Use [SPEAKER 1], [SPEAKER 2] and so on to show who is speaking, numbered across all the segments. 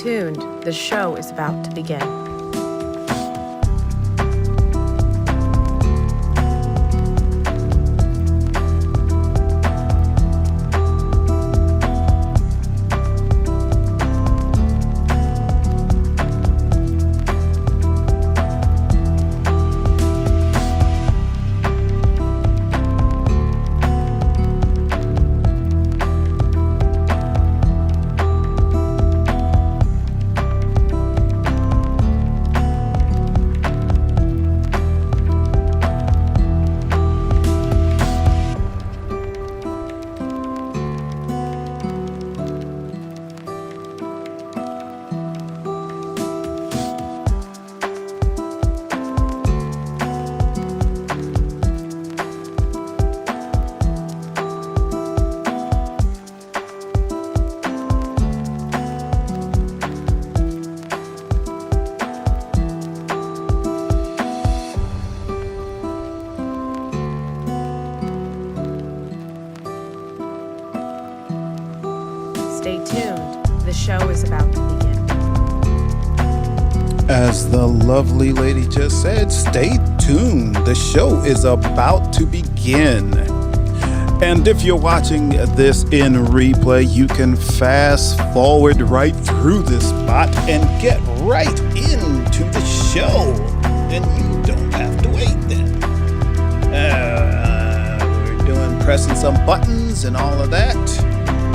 [SPEAKER 1] tuned. The show is about to begin. Stay tuned. The show is about to begin.
[SPEAKER 2] As the lovely lady just said, stay tuned. The show is about to begin. And if you're watching this in replay, you can fast forward right through this spot and get right into the show. And you don't have to wait then. We're doing pressing some buttons and all of that.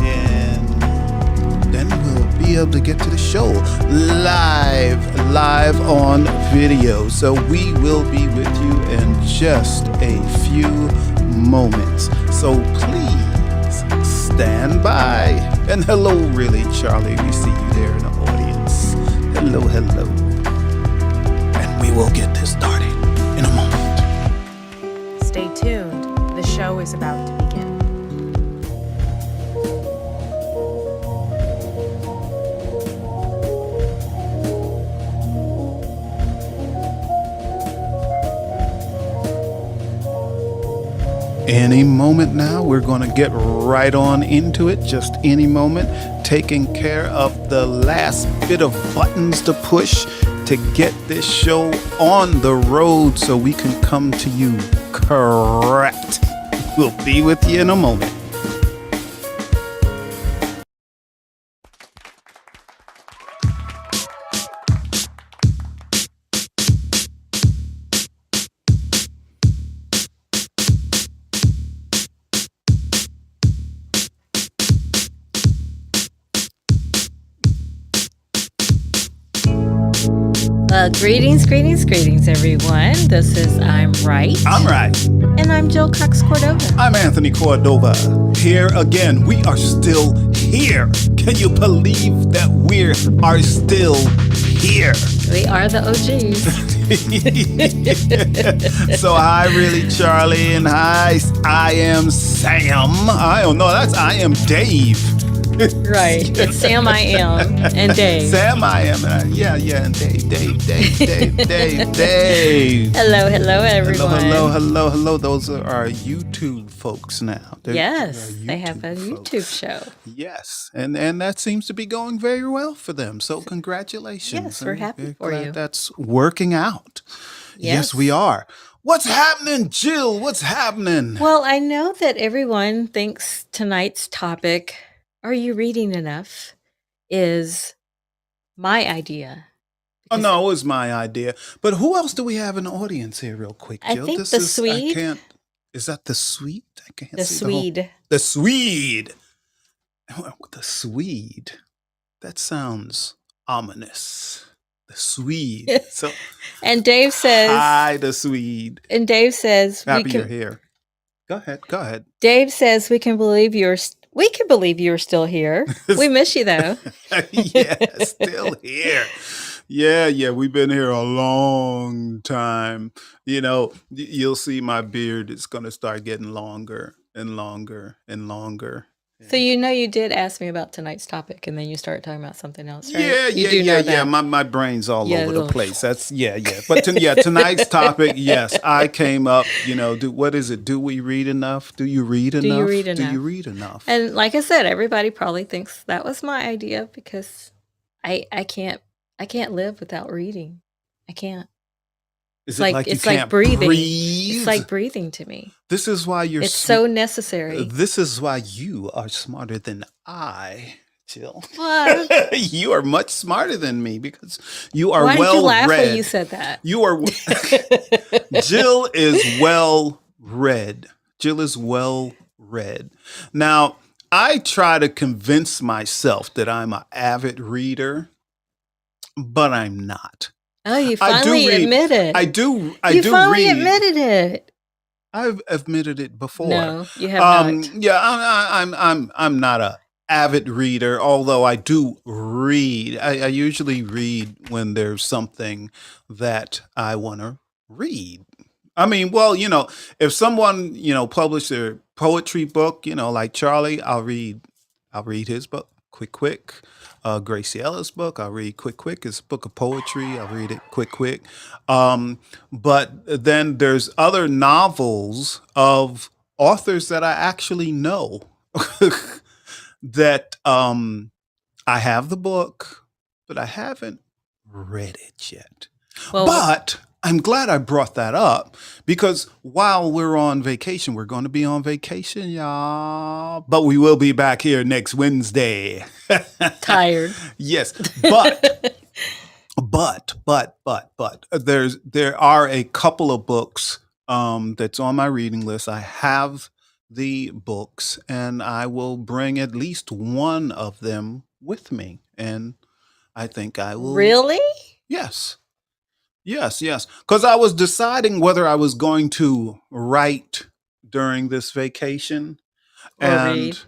[SPEAKER 2] And then we'll be able to get to the show live on video. So we will be with you in just a few moments. So please stand by. And hello, really, Charlie. We see you there in the audience. Hello. And we will get this started in a moment.
[SPEAKER 1] Stay tuned. The show is about to begin.
[SPEAKER 2] Any moment now, we're going to get right on into it. Just any moment, taking care of the last bit of buttons to push to get this show on the road so we can come to you correct. We'll be with you in a moment.
[SPEAKER 3] Greetings, everyone. This is I'm Right.
[SPEAKER 2] I'm right.
[SPEAKER 3] And I'm Jill Cox Cordova.
[SPEAKER 2] I'm Anthony Cordova. Here again. We are still here. Can you believe that we are still here?
[SPEAKER 3] We are the OGs.
[SPEAKER 2] So hi, really, Charlie, and hi, I am Sam. I am Dave.
[SPEAKER 3] Right. It's Sam I am and Dave.
[SPEAKER 2] Sam I am. And and Dave.
[SPEAKER 3] Hello, everyone.
[SPEAKER 2] Hello. Those are our YouTube folks now.
[SPEAKER 3] Yes, they have a YouTube show.
[SPEAKER 2] Yes, and that seems to be going very well for them. So congratulations.
[SPEAKER 3] Yes, we're happy for
[SPEAKER 2] glad
[SPEAKER 3] you.
[SPEAKER 2] That's working out. Yes, we are. What's happening, Jill? What's happening?
[SPEAKER 3] Well, I know that everyone thinks tonight's topic, Are You Reading Enough?, is my idea.
[SPEAKER 2] Oh, no, it was my idea. But who else do we have in the audience here real quick, Jill?
[SPEAKER 3] I think the Swede.
[SPEAKER 2] Is that the Swede? I can't
[SPEAKER 3] The
[SPEAKER 2] see
[SPEAKER 3] Swede.
[SPEAKER 2] The Swede. The Swede. That sounds ominous. The Swede. So,
[SPEAKER 3] And Dave says,
[SPEAKER 2] hi, the Swede.
[SPEAKER 3] and Dave says,
[SPEAKER 2] Happy you're here. Go ahead.
[SPEAKER 3] Dave says we can believe you're still here. We miss you though.
[SPEAKER 2] Yeah, still here. Yeah, we've been here a long time. You know, you'll see my beard is going to start getting longer and longer and longer.
[SPEAKER 3] So you did ask me about tonight's topic, and then you started talking about something else, right?
[SPEAKER 2] Yeah. My brain's all over the place. That's But tonight's topic, yes, I came up. What is it? Do we read enough? Do you read enough? Do you read enough?
[SPEAKER 3] And like I said, everybody probably thinks that was my idea because I can't live without reading. I can't.
[SPEAKER 2] Is it like you
[SPEAKER 3] It's like
[SPEAKER 2] can't
[SPEAKER 3] breathing.
[SPEAKER 2] breathe?
[SPEAKER 3] It's like breathing to me.
[SPEAKER 2] This is why
[SPEAKER 3] It's so necessary.
[SPEAKER 2] This is why you are smarter than I, Jill.
[SPEAKER 3] What?
[SPEAKER 2] You are much smarter than me because you are
[SPEAKER 3] Why did you
[SPEAKER 2] well
[SPEAKER 3] laugh when you
[SPEAKER 2] read.
[SPEAKER 3] said that?
[SPEAKER 2] You are Jill is well read. Jill is well read. Now, I try to convince myself that I'm an avid reader, but I'm not.
[SPEAKER 3] Oh, you
[SPEAKER 2] I do
[SPEAKER 3] finally
[SPEAKER 2] read.
[SPEAKER 3] admitted.
[SPEAKER 2] I do
[SPEAKER 3] You finally
[SPEAKER 2] read.
[SPEAKER 3] admitted it.
[SPEAKER 2] I've admitted it before.
[SPEAKER 3] No, you have not.
[SPEAKER 2] Yeah, I'm not a avid reader, although I do read. I usually read when there's something that I want to read. I mean, well, if someone, published their poetry book, like Charlie, I'll read his book, quick. Gracie Ellis book, I'll read quick. It's a book of poetry. I'll read it quick. But then there's other novels of authors that I actually know that I have the book, but I haven't read it yet.
[SPEAKER 3] Well,
[SPEAKER 2] But I'm glad I brought that up because while we're on vacation, we're going to be on vacation, y'all. But we will be back here next Wednesday.
[SPEAKER 3] tired.
[SPEAKER 2] Yes, but there are a couple of books that's on my reading list. I have the books, and I will bring at least one of them with me, and I think I will.
[SPEAKER 3] Really?
[SPEAKER 2] Yes. Because I was deciding whether I was going to write during this vacation.
[SPEAKER 3] Or
[SPEAKER 2] And
[SPEAKER 3] read?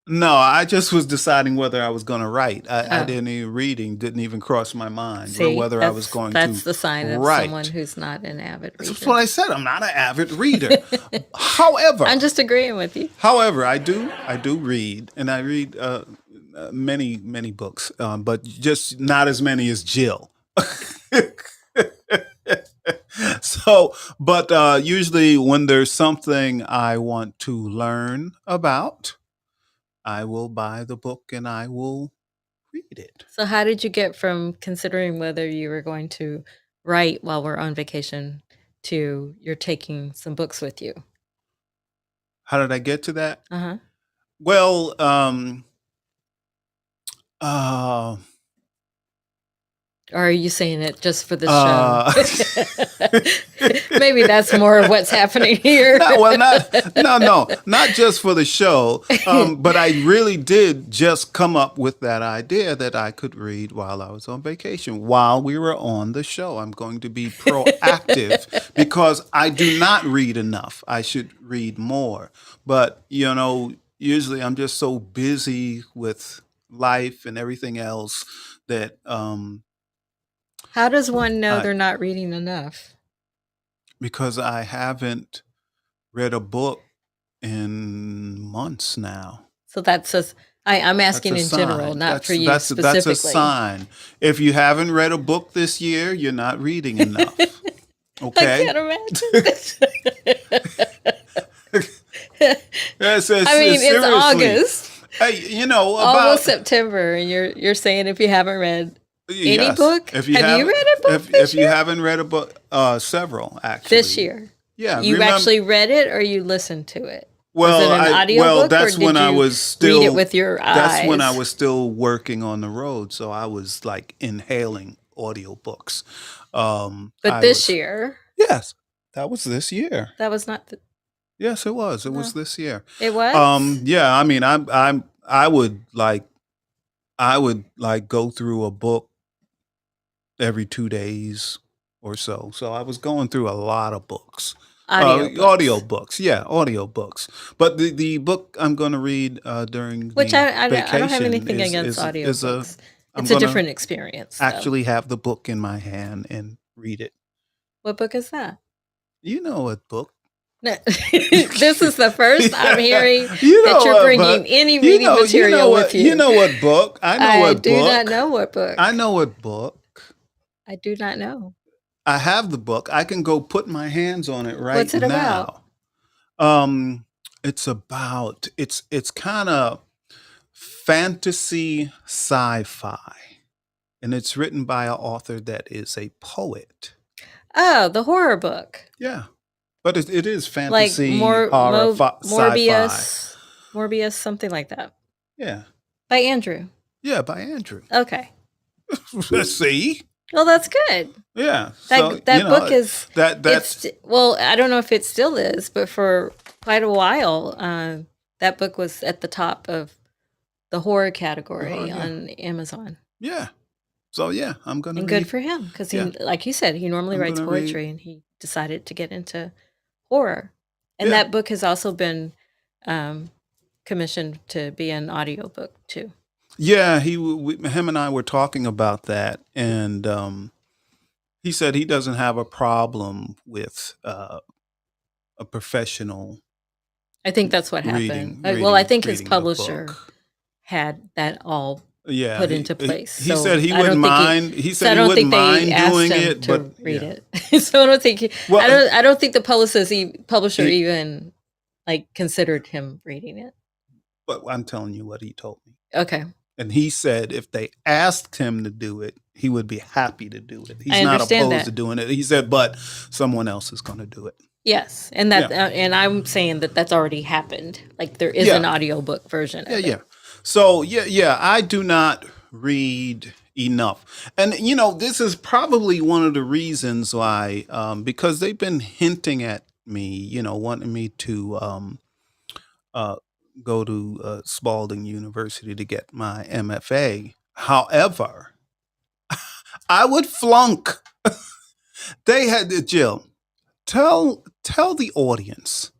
[SPEAKER 2] no, I just was deciding whether I was going to write. I
[SPEAKER 3] Oh.
[SPEAKER 2] didn't even didn't even cross my mind, or
[SPEAKER 3] See,
[SPEAKER 2] whether I was going
[SPEAKER 3] that's
[SPEAKER 2] to
[SPEAKER 3] the sign of
[SPEAKER 2] write.
[SPEAKER 3] someone who's not an avid
[SPEAKER 2] That's
[SPEAKER 3] reader.
[SPEAKER 2] what I said. I'm not an avid reader. However,
[SPEAKER 3] I'm just agreeing with you.
[SPEAKER 2] I do read, and I read many books, but just not as many as Jill. So, but usually when there's something I want to learn about, I will buy the book and I will read it.
[SPEAKER 3] So how did you get from considering whether you were going to write while we're on vacation to you're taking some books with you?
[SPEAKER 2] How did I get to that?
[SPEAKER 3] Uh-huh.
[SPEAKER 2] Well, uh,
[SPEAKER 3] Or are you saying it just for the
[SPEAKER 2] uh,
[SPEAKER 3] show? Maybe that's more of what's happening here.
[SPEAKER 2] not just for the show, but I really did just come up with that idea that I could read while I was on vacation, while we were on the show. I'm going to be proactive because I do not read enough. I should read more. But, usually I'm just so busy with life and everything else that
[SPEAKER 3] How does one know
[SPEAKER 2] I,
[SPEAKER 3] they're not reading enough?
[SPEAKER 2] because I haven't read a book in months now.
[SPEAKER 3] So that's just I'm
[SPEAKER 2] That's
[SPEAKER 3] asking
[SPEAKER 2] a
[SPEAKER 3] in general,
[SPEAKER 2] sign.
[SPEAKER 3] not for you
[SPEAKER 2] That's
[SPEAKER 3] specifically.
[SPEAKER 2] a sign. If you haven't read a book this year, you're not reading enough.
[SPEAKER 3] I
[SPEAKER 2] Okay.
[SPEAKER 3] can't imagine.
[SPEAKER 2] Yes,
[SPEAKER 3] I mean, it's
[SPEAKER 2] seriously.
[SPEAKER 3] August,
[SPEAKER 2] Hey,
[SPEAKER 3] almost September, and you're saying if you haven't read any
[SPEAKER 2] yes.
[SPEAKER 3] book,
[SPEAKER 2] If you
[SPEAKER 3] have you
[SPEAKER 2] haven't,
[SPEAKER 3] read a book
[SPEAKER 2] if
[SPEAKER 3] this
[SPEAKER 2] you
[SPEAKER 3] year?
[SPEAKER 2] haven't read a book, several actually.
[SPEAKER 3] This year,
[SPEAKER 2] Yeah.
[SPEAKER 3] you
[SPEAKER 2] remember,
[SPEAKER 3] actually read it, or you listened to it?
[SPEAKER 2] well,
[SPEAKER 3] Was it an audio
[SPEAKER 2] well,
[SPEAKER 3] book, or
[SPEAKER 2] that's
[SPEAKER 3] did
[SPEAKER 2] when I
[SPEAKER 3] you
[SPEAKER 2] was still.
[SPEAKER 3] read it with your
[SPEAKER 2] That's when I
[SPEAKER 3] eyes?
[SPEAKER 2] was still working on the road, so I was like inhaling audiobooks.
[SPEAKER 3] But
[SPEAKER 2] I
[SPEAKER 3] this
[SPEAKER 2] was.
[SPEAKER 3] year,
[SPEAKER 2] Yes, that was this year.
[SPEAKER 3] that was not.
[SPEAKER 2] Yes, it was. It
[SPEAKER 3] No,
[SPEAKER 2] was this year.
[SPEAKER 3] it was.
[SPEAKER 2] Yeah. I mean, I would like go through a book every 2 days or so. So I was going through a lot of books. Audio
[SPEAKER 3] Audiobooks,
[SPEAKER 2] books. Yeah, audio books. But the book I'm going to read during
[SPEAKER 3] which
[SPEAKER 2] the
[SPEAKER 3] I don't have
[SPEAKER 2] vacation
[SPEAKER 3] anything against
[SPEAKER 2] is a.
[SPEAKER 3] audiobooks.
[SPEAKER 2] I'm
[SPEAKER 3] It's a
[SPEAKER 2] going to
[SPEAKER 3] different experience, though.
[SPEAKER 2] actually have the book in my hand and read it.
[SPEAKER 3] What book is that?
[SPEAKER 2] You know what book?
[SPEAKER 3] No, this is the first I'm hearing
[SPEAKER 2] You know
[SPEAKER 3] that you're
[SPEAKER 2] what
[SPEAKER 3] bringing
[SPEAKER 2] book?
[SPEAKER 3] any
[SPEAKER 2] You
[SPEAKER 3] reading
[SPEAKER 2] know
[SPEAKER 3] material
[SPEAKER 2] what?
[SPEAKER 3] with
[SPEAKER 2] You
[SPEAKER 3] you.
[SPEAKER 2] know what book? I know
[SPEAKER 3] I
[SPEAKER 2] what
[SPEAKER 3] do not
[SPEAKER 2] book.
[SPEAKER 3] know what book.
[SPEAKER 2] I know what book.
[SPEAKER 3] I do not know.
[SPEAKER 2] I have the book. I can go put my hands on it right
[SPEAKER 3] What's it about?
[SPEAKER 2] now. It's about it's kind of fantasy sci-fi, and it's written by an author that is a poet.
[SPEAKER 3] Oh, the horror book.
[SPEAKER 2] Yeah, but it is
[SPEAKER 3] Like
[SPEAKER 2] fantasy, horror, sci-fi.
[SPEAKER 3] Morbius, something like that.
[SPEAKER 2] Yeah,
[SPEAKER 3] By Andrew.
[SPEAKER 2] yeah, by Andrew.
[SPEAKER 3] Okay.
[SPEAKER 2] See,
[SPEAKER 3] Well, that's good.
[SPEAKER 2] yeah.
[SPEAKER 3] That
[SPEAKER 2] So,
[SPEAKER 3] that
[SPEAKER 2] you know,
[SPEAKER 3] book is
[SPEAKER 2] that's
[SPEAKER 3] well, I don't know if it still is, but for quite a while, that book was at the top of the horror category
[SPEAKER 2] yeah.
[SPEAKER 3] on Amazon.
[SPEAKER 2] yeah. So yeah, I'm gonna
[SPEAKER 3] And
[SPEAKER 2] read.
[SPEAKER 3] good for him because he,
[SPEAKER 2] Yeah.
[SPEAKER 3] like you said, he normally
[SPEAKER 2] I'm
[SPEAKER 3] writes
[SPEAKER 2] gonna read.
[SPEAKER 3] poetry and he decided to get into horror. And
[SPEAKER 2] Yeah.
[SPEAKER 3] that book has also been commissioned to be an audiobook too.
[SPEAKER 2] Yeah, him and I were talking about that, and he said he doesn't have a problem with a professional
[SPEAKER 3] I think that's what
[SPEAKER 2] reading.
[SPEAKER 3] happened. Well, I think his
[SPEAKER 2] reading the
[SPEAKER 3] publisher
[SPEAKER 2] book.
[SPEAKER 3] had that all
[SPEAKER 2] Yeah,
[SPEAKER 3] put into place.
[SPEAKER 2] He
[SPEAKER 3] So
[SPEAKER 2] said he
[SPEAKER 3] I don't
[SPEAKER 2] wouldn't
[SPEAKER 3] think
[SPEAKER 2] mind. He
[SPEAKER 3] so
[SPEAKER 2] said
[SPEAKER 3] I
[SPEAKER 2] he
[SPEAKER 3] don't
[SPEAKER 2] wouldn't
[SPEAKER 3] think they
[SPEAKER 2] mind
[SPEAKER 3] asked
[SPEAKER 2] doing
[SPEAKER 3] him
[SPEAKER 2] it,
[SPEAKER 3] to
[SPEAKER 2] but
[SPEAKER 3] read
[SPEAKER 2] yeah.
[SPEAKER 3] it. So I don't think
[SPEAKER 2] Well,
[SPEAKER 3] I don't think the publisher
[SPEAKER 2] he-
[SPEAKER 3] even like considered him reading it.
[SPEAKER 2] but I'm telling you what he told me.
[SPEAKER 3] Okay.
[SPEAKER 2] And he said if they asked him to do it, he would be happy to do it. He's
[SPEAKER 3] I
[SPEAKER 2] not
[SPEAKER 3] understand
[SPEAKER 2] opposed
[SPEAKER 3] that.
[SPEAKER 2] to doing it. He said, but someone else is going to do it.
[SPEAKER 3] Yes, and and I'm saying that that's already happened. Like there is
[SPEAKER 2] Yeah.
[SPEAKER 3] an audiobook version of
[SPEAKER 2] Yeah,
[SPEAKER 3] it.
[SPEAKER 2] yeah. So yeah, I do not read enough, and this is probably one of the reasons why, because they've been hinting at me, wanting me to uh, go to Spalding University to get my MFA. However, I would flunk. They had Jill. Tell the audience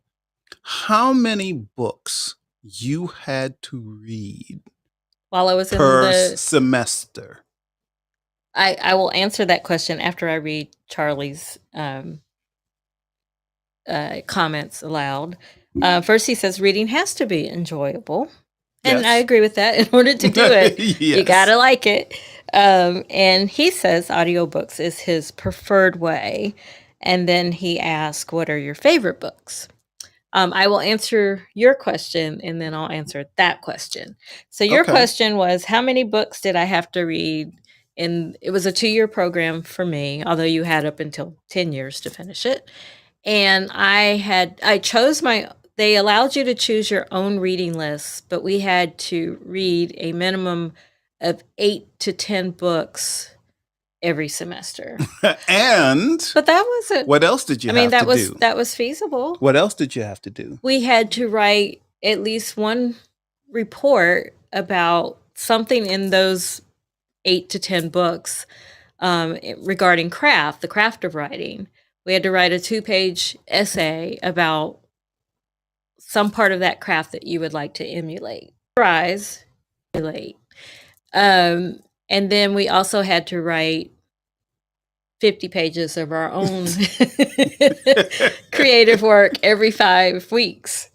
[SPEAKER 2] how many books you had to read
[SPEAKER 3] While I was in
[SPEAKER 2] per
[SPEAKER 3] the
[SPEAKER 2] semester.
[SPEAKER 3] I will answer that question after I read Charlie's comments aloud. First, he says reading has to be enjoyable, and
[SPEAKER 2] Yes.
[SPEAKER 3] I agree with that. In order to do it, you
[SPEAKER 2] Yes.
[SPEAKER 3] gotta like it. And he says audiobooks is his preferred way. And then he asks, "What are your favorite books?" I will answer your question, and then I'll answer that question. So your
[SPEAKER 2] Okay.
[SPEAKER 3] question was, how many books did I have to read? And it was a 2-year program for me, although you had up until 10 years to finish it. And I chose they allowed you to choose your own reading lists, but we had to read a minimum of 8 to 10 books every semester.
[SPEAKER 2] And
[SPEAKER 3] But that wasn't,
[SPEAKER 2] what else did you
[SPEAKER 3] I mean,
[SPEAKER 2] have to do?
[SPEAKER 3] that was feasible.
[SPEAKER 2] What else did you have to do?
[SPEAKER 3] We had to write at least one report about something in those 8 to 10 books regarding the craft of writing. We had to write a 2-page essay about some part of that craft that you would like to emulate. Emulate. And then we also had to write 50 pages of our own creative work every 5 weeks.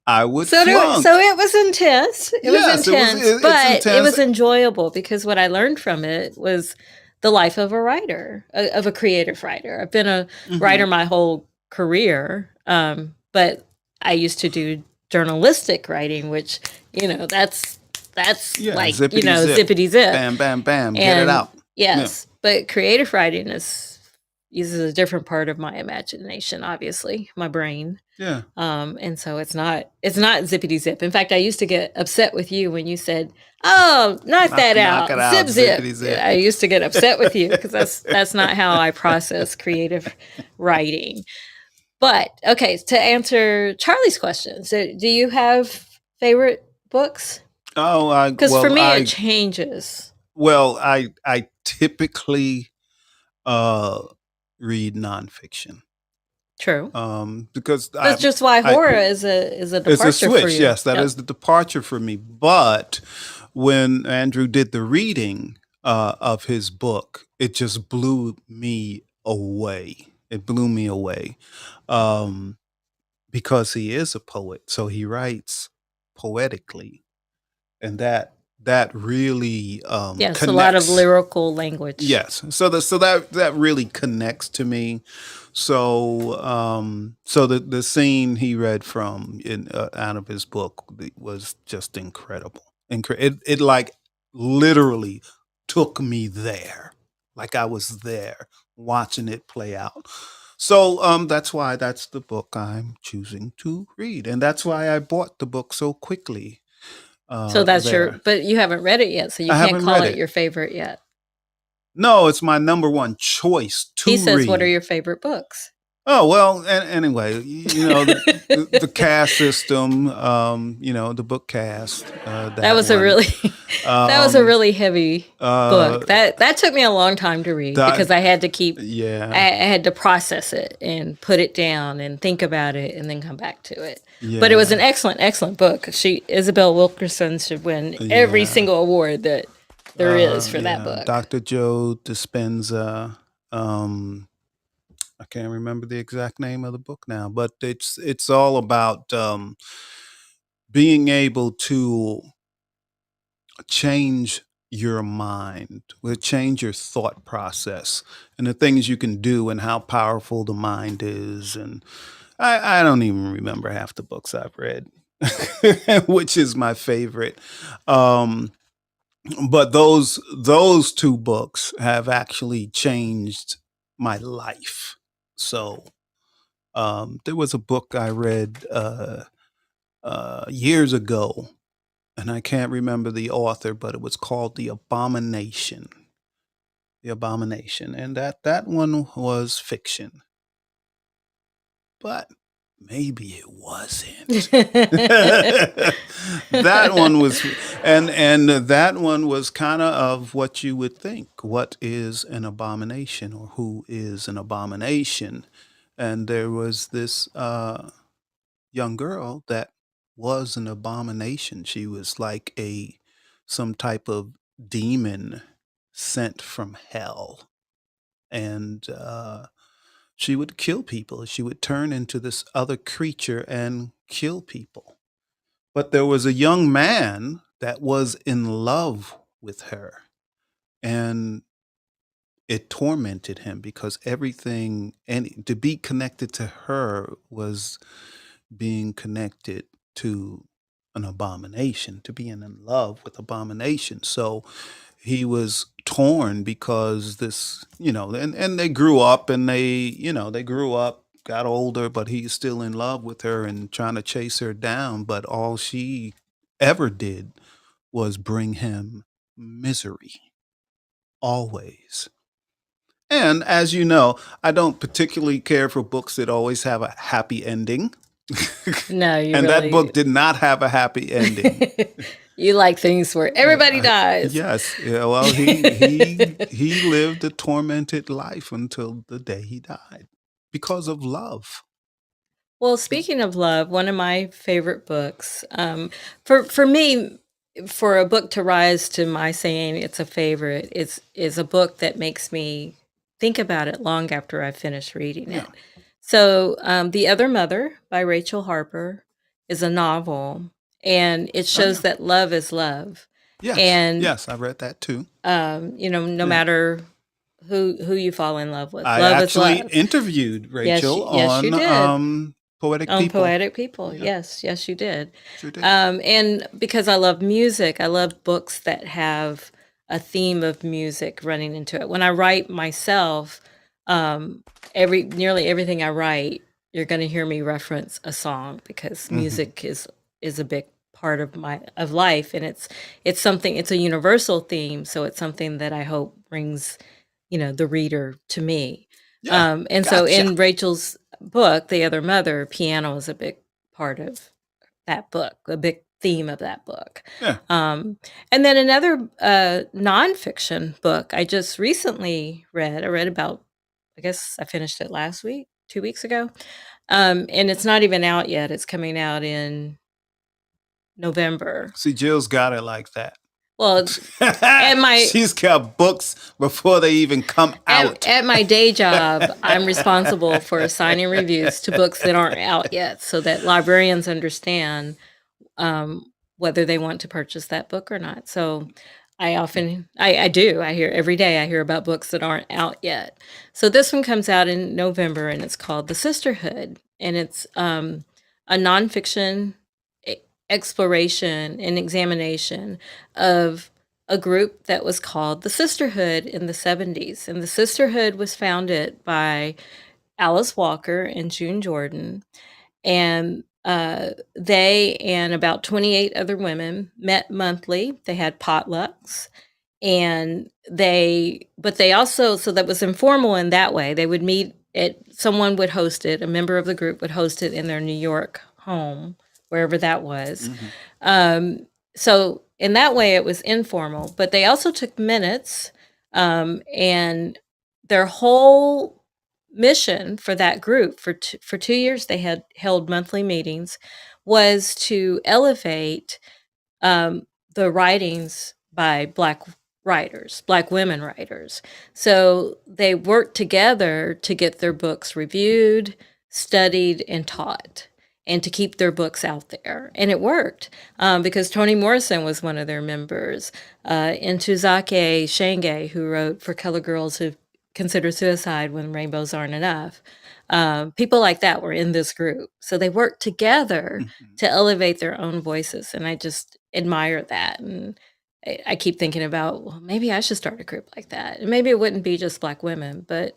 [SPEAKER 2] I would
[SPEAKER 3] So
[SPEAKER 2] flunk.
[SPEAKER 3] it was intense. It
[SPEAKER 2] Yes,
[SPEAKER 3] was
[SPEAKER 2] it was-
[SPEAKER 3] intense,
[SPEAKER 2] it's
[SPEAKER 3] but it
[SPEAKER 2] intense.
[SPEAKER 3] was enjoyable because what I learned from it was the life of a writer, of a creative writer. I've been a
[SPEAKER 2] Mhm.
[SPEAKER 3] writer my whole career, but I used to do journalistic writing, which that's
[SPEAKER 2] Yeah,
[SPEAKER 3] like
[SPEAKER 2] zippity zip.
[SPEAKER 3] zippity zip.
[SPEAKER 2] Bam, bam, bam. Get it
[SPEAKER 3] And
[SPEAKER 2] out.
[SPEAKER 3] Yes, but creative writing uses a different part of my imagination, obviously, my brain.
[SPEAKER 2] Yeah.
[SPEAKER 3] And so it's not zippity zip. In fact, I used to get upset with you when you said, "Oh, knock that
[SPEAKER 2] knock
[SPEAKER 3] out,
[SPEAKER 2] it out,
[SPEAKER 3] zip zip."
[SPEAKER 2] zippity zip.
[SPEAKER 3] I used to get upset with you because that's not how I process creative writing. But okay, to answer Charlie's question, so do you have favorite books?
[SPEAKER 2] Oh,
[SPEAKER 3] Because for me, it changes.
[SPEAKER 2] Well, I typically read nonfiction.
[SPEAKER 3] True.
[SPEAKER 2] Because
[SPEAKER 3] That's just why horror is a departure
[SPEAKER 2] it's a switch.
[SPEAKER 3] for you.
[SPEAKER 2] Yes, that
[SPEAKER 3] Yep.
[SPEAKER 2] is the departure for me. But when Andrew did the reading of his book, it just blew me away. It blew me away because he is a poet, so he writes poetically, and that really
[SPEAKER 3] Yes, a lot of
[SPEAKER 2] connects.
[SPEAKER 3] lyrical language.
[SPEAKER 2] Yes, so that really connects to me. So the scene he read from in out of his book was just incredible. It like literally took me there, like I was there watching it play out. So that's why that's the book I'm choosing to read, and that's why I bought the book so quickly.
[SPEAKER 3] So that's
[SPEAKER 2] There,
[SPEAKER 3] but you haven't read it yet, so you
[SPEAKER 2] I
[SPEAKER 3] can't
[SPEAKER 2] haven't
[SPEAKER 3] call
[SPEAKER 2] read
[SPEAKER 3] it
[SPEAKER 2] it.
[SPEAKER 3] your favorite yet.
[SPEAKER 2] No, it's my number one choice
[SPEAKER 3] He
[SPEAKER 2] to
[SPEAKER 3] says, "What are
[SPEAKER 2] read.
[SPEAKER 3] your favorite books?"
[SPEAKER 2] Oh well, anyway, the cast system, the book cast,
[SPEAKER 3] That
[SPEAKER 2] that
[SPEAKER 3] was a
[SPEAKER 2] one,
[SPEAKER 3] really that was a
[SPEAKER 2] um,
[SPEAKER 3] really heavy
[SPEAKER 2] uh,
[SPEAKER 3] book. That took me a long time to read
[SPEAKER 2] that,
[SPEAKER 3] because I had to keep I
[SPEAKER 2] yeah,
[SPEAKER 3] had to process it and put it down and think about it and then come back to it. But it was an
[SPEAKER 2] yeah,
[SPEAKER 3] excellent, excellent book. Isabel Wilkerson should win every
[SPEAKER 2] yeah,
[SPEAKER 3] single award that there is for that
[SPEAKER 2] yeah.
[SPEAKER 3] book.
[SPEAKER 2] Dr. Joe Dispenza. Um, I can't remember the exact name of the book now, but it's all about being able to change your mind, will change your thought process and the things you can do and how powerful the mind is. And I don't even remember half the books I've read, which is my favorite. Um, but those two books have actually changed my life. So there was a book I read years ago, and I can't remember the author, but it was called The Abomination. The Abomination, and that one was fiction, but maybe it wasn't. That one was, and that one was kind of what you would think. What is an abomination, or who is an abomination? And there was this young girl that was an abomination. She was like a some type of demon sent from hell, and she would kill people. She would turn into this other creature and kill people. But there was a young man that was in love with her, and it tormented him because everything and to be connected to her was being connected to an abomination, to being in love with abomination. So he was torn because this, and they grew up and they grew up, got older, but he's still in love with her and trying to chase her down. But all she ever did was bring him misery, always. And as you know, I don't particularly care for books that always have a happy ending.
[SPEAKER 3] No, you
[SPEAKER 2] And that
[SPEAKER 3] really
[SPEAKER 2] book did not have a happy ending.
[SPEAKER 3] you like things where everybody dies.
[SPEAKER 2] Yes, yeah, well, he lived a tormented life until the day he died because of love.
[SPEAKER 3] Well, speaking of love, one of my favorite books, for me, for a book to rise to my saying it's a favorite, is a book that makes me think about it long after I finish reading
[SPEAKER 2] Yeah,
[SPEAKER 3] it. So, The Other Mother by Rachel Harper is a novel, and it
[SPEAKER 2] oh
[SPEAKER 3] shows
[SPEAKER 2] yeah,
[SPEAKER 3] that love is love,
[SPEAKER 2] yes,
[SPEAKER 3] and
[SPEAKER 2] yes, I read that too.
[SPEAKER 3] no
[SPEAKER 2] Yeah,
[SPEAKER 3] matter who you fall in love with,
[SPEAKER 2] I
[SPEAKER 3] love is
[SPEAKER 2] actually
[SPEAKER 3] love.
[SPEAKER 2] interviewed
[SPEAKER 3] Yes,
[SPEAKER 2] Rachel
[SPEAKER 3] yes, you
[SPEAKER 2] on
[SPEAKER 3] did.
[SPEAKER 2] Poetic
[SPEAKER 3] On
[SPEAKER 2] People.
[SPEAKER 3] Poetic People.
[SPEAKER 2] Yeah,
[SPEAKER 3] Yes, yes, you did.
[SPEAKER 2] sure did.
[SPEAKER 3] And because I love music, I love books that have a theme of music running into it. When I write myself, um, nearly everything I write, you're going to hear me reference a song because
[SPEAKER 2] Hmm.
[SPEAKER 3] music is a big part of my of life, and it's a universal theme, so it's something that I hope brings the reader to me.
[SPEAKER 2] Yeah,
[SPEAKER 3] And so
[SPEAKER 2] gotcha.
[SPEAKER 3] in Rachel's book, The Other Mother, piano is a big part of that book, a big theme of that book.
[SPEAKER 2] Yeah.
[SPEAKER 3] And then another nonfiction book I just recently read, I read about, I guess I finished it last week, 2 weeks ago. And it's not even out yet. It's coming out in November.
[SPEAKER 2] See, Jill's got it like that.
[SPEAKER 3] Well, at my
[SPEAKER 2] She's got books before they even come
[SPEAKER 3] At
[SPEAKER 2] out.
[SPEAKER 3] at my day job, I'm responsible for assigning reviews to books that aren't out yet so that librarians understand, whether they want to purchase that book or not. So I do. I hear every day, I hear about books that aren't out yet. So this one comes out in November and it's called The Sisterhood. And it's a nonfiction e- exploration and examination of a group that was called the Sisterhood in the 70s. And the Sisterhood was founded by Alice Walker and June Jordan. And they and about 28 other women met monthly. They had potlucks, and but they also, so that was informal in that way. They would meet at, someone would host it, a member of the group would host it in their New York home, wherever that was. So in that way, it was informal, but they also took minutes, and their whole mission for that group for 2 years they had held monthly meetings was to elevate the writings by Black writers, Black women writers. So they worked together to get their books reviewed, studied, and taught, and to keep their books out there. And it worked because Toni Morrison was one of their members. Ntozake Shange, who wrote For Color Girls Who Consider Suicide When Rainbows Aren't Enough. People like that were in this group. So they worked together to elevate their own voices. And I just admire that. And I keep thinking about, well, maybe I should start a group like that. And maybe it wouldn't be just Black women, but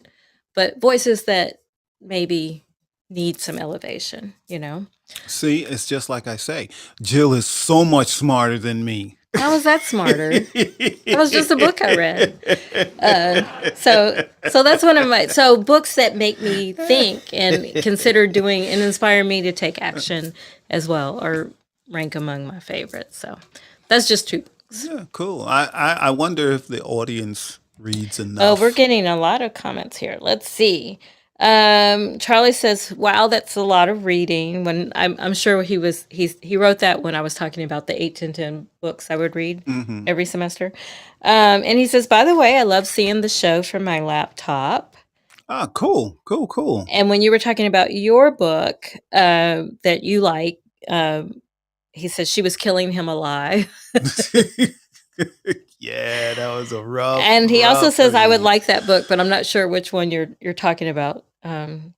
[SPEAKER 3] voices that maybe need some elevation, you know?
[SPEAKER 2] See, it's just like I say, Jill is so much smarter than me.
[SPEAKER 3] How was that smarter? That was just a book I read. So that's one of my, so books that make me think and consider doing and inspire me to take action as well, or rank among my favorites. So that's just two books.
[SPEAKER 2] Yeah, cool. I wonder if the audience reads enough.
[SPEAKER 3] Oh, we're getting a lot of comments here. Let's see. Charlie says, "Wow, that's a lot of reading." When I'm sure he wrote that when I was talking about the 8 to 10 books I would read every semester. And he says, "By the way, I love seeing the show from my laptop."
[SPEAKER 2] Ah, cool.
[SPEAKER 3] And when you were talking about your book that you like, he says she was killing him alive.
[SPEAKER 2] Yeah, that was a rough.
[SPEAKER 3] And he also says,
[SPEAKER 2] read.
[SPEAKER 3] "I would like that book," but I'm not sure which one you're talking about,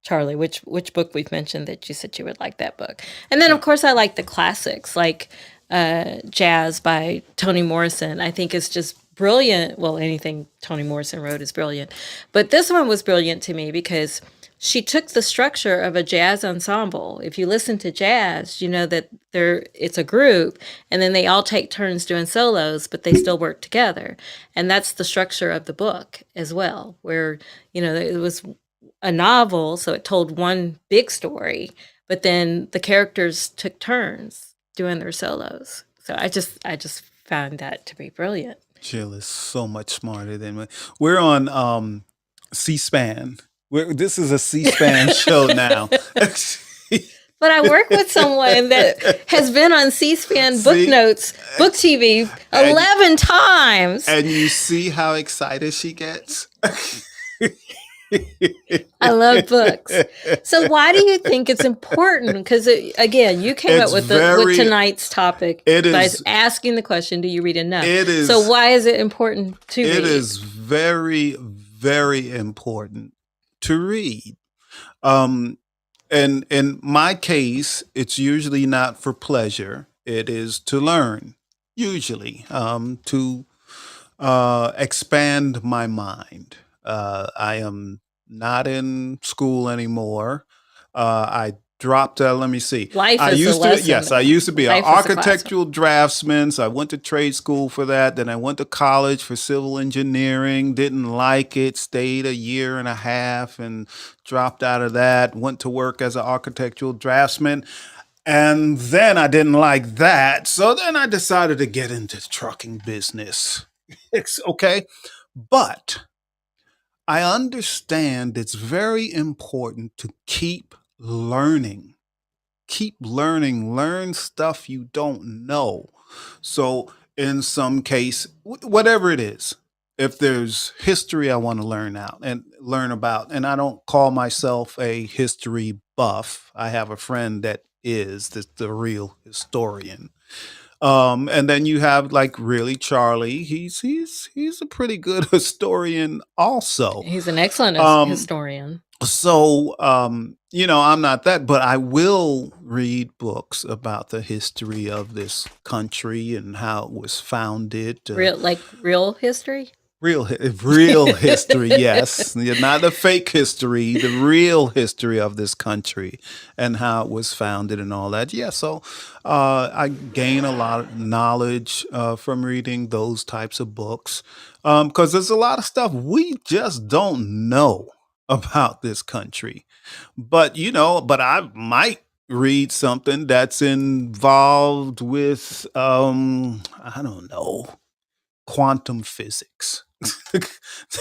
[SPEAKER 3] Charlie. Which book we've mentioned that you said you would like that book? And then, of course, I like the classics, like Jazz by Toni Morrison. I think is just brilliant. Well, anything Toni Morrison wrote is brilliant, but this one was brilliant to me because she took the structure of a jazz ensemble. If you listen to jazz, you know that it's a group and then they all take turns doing solos, but they still work together. And that's the structure of the book as well, where, you know, it was a novel, so it told one big story, but then the characters took turns doing their solos. So I just found that to be brilliant.
[SPEAKER 2] Jill is so much smarter than me. We're on C-SPAN. This is a C-SPAN show now.
[SPEAKER 3] But I work with someone that has been on C-SPAN Book Notes, Book TV 11 times.
[SPEAKER 2] And you see how excited she gets?
[SPEAKER 3] I love books. So why do you think it's important? Because again, you came up with tonight's topic by asking the question, do you read enough? So why is it important to read?
[SPEAKER 2] It is very, very important to read. And in my case, it's usually not for pleasure. It is to learn, usually, to expand my mind. I am not in school anymore. I dropped, let me see.
[SPEAKER 3] Life
[SPEAKER 2] I
[SPEAKER 3] is
[SPEAKER 2] used
[SPEAKER 3] a
[SPEAKER 2] to,
[SPEAKER 3] lesson.
[SPEAKER 2] yes, I used to be an
[SPEAKER 3] Life is a
[SPEAKER 2] architectural draftsman. So I went to trade school for that. Then I went to college for civil engineering. Didn't like it. Stayed a year and a half and dropped out of that. Went to work as an architectural draftsman. And then I didn't like that. So then I decided to get into the trucking business. Okay. But I understand it's very important to keep learning. Learn stuff you don't know. So in some case, whatever it is, if there's history I want to learn about, and I don't call myself a history buff. I have a friend that is the real historian. And then you have like really Charlie. He's a pretty good historian also.
[SPEAKER 3] He's an excellent
[SPEAKER 2] Um,
[SPEAKER 3] historian.
[SPEAKER 2] so I'm not that, but I will read books about the history of this country and how it was founded.
[SPEAKER 3] Real history.
[SPEAKER 2] Real history, yes. Yeah, not the fake history, the real history of this country and how it was founded and all that. Yeah, so I gain a lot of knowledge from reading those types of books because there's a lot of stuff we just don't know about this country. But I might read something that's involved with, I don't know, quantum physics.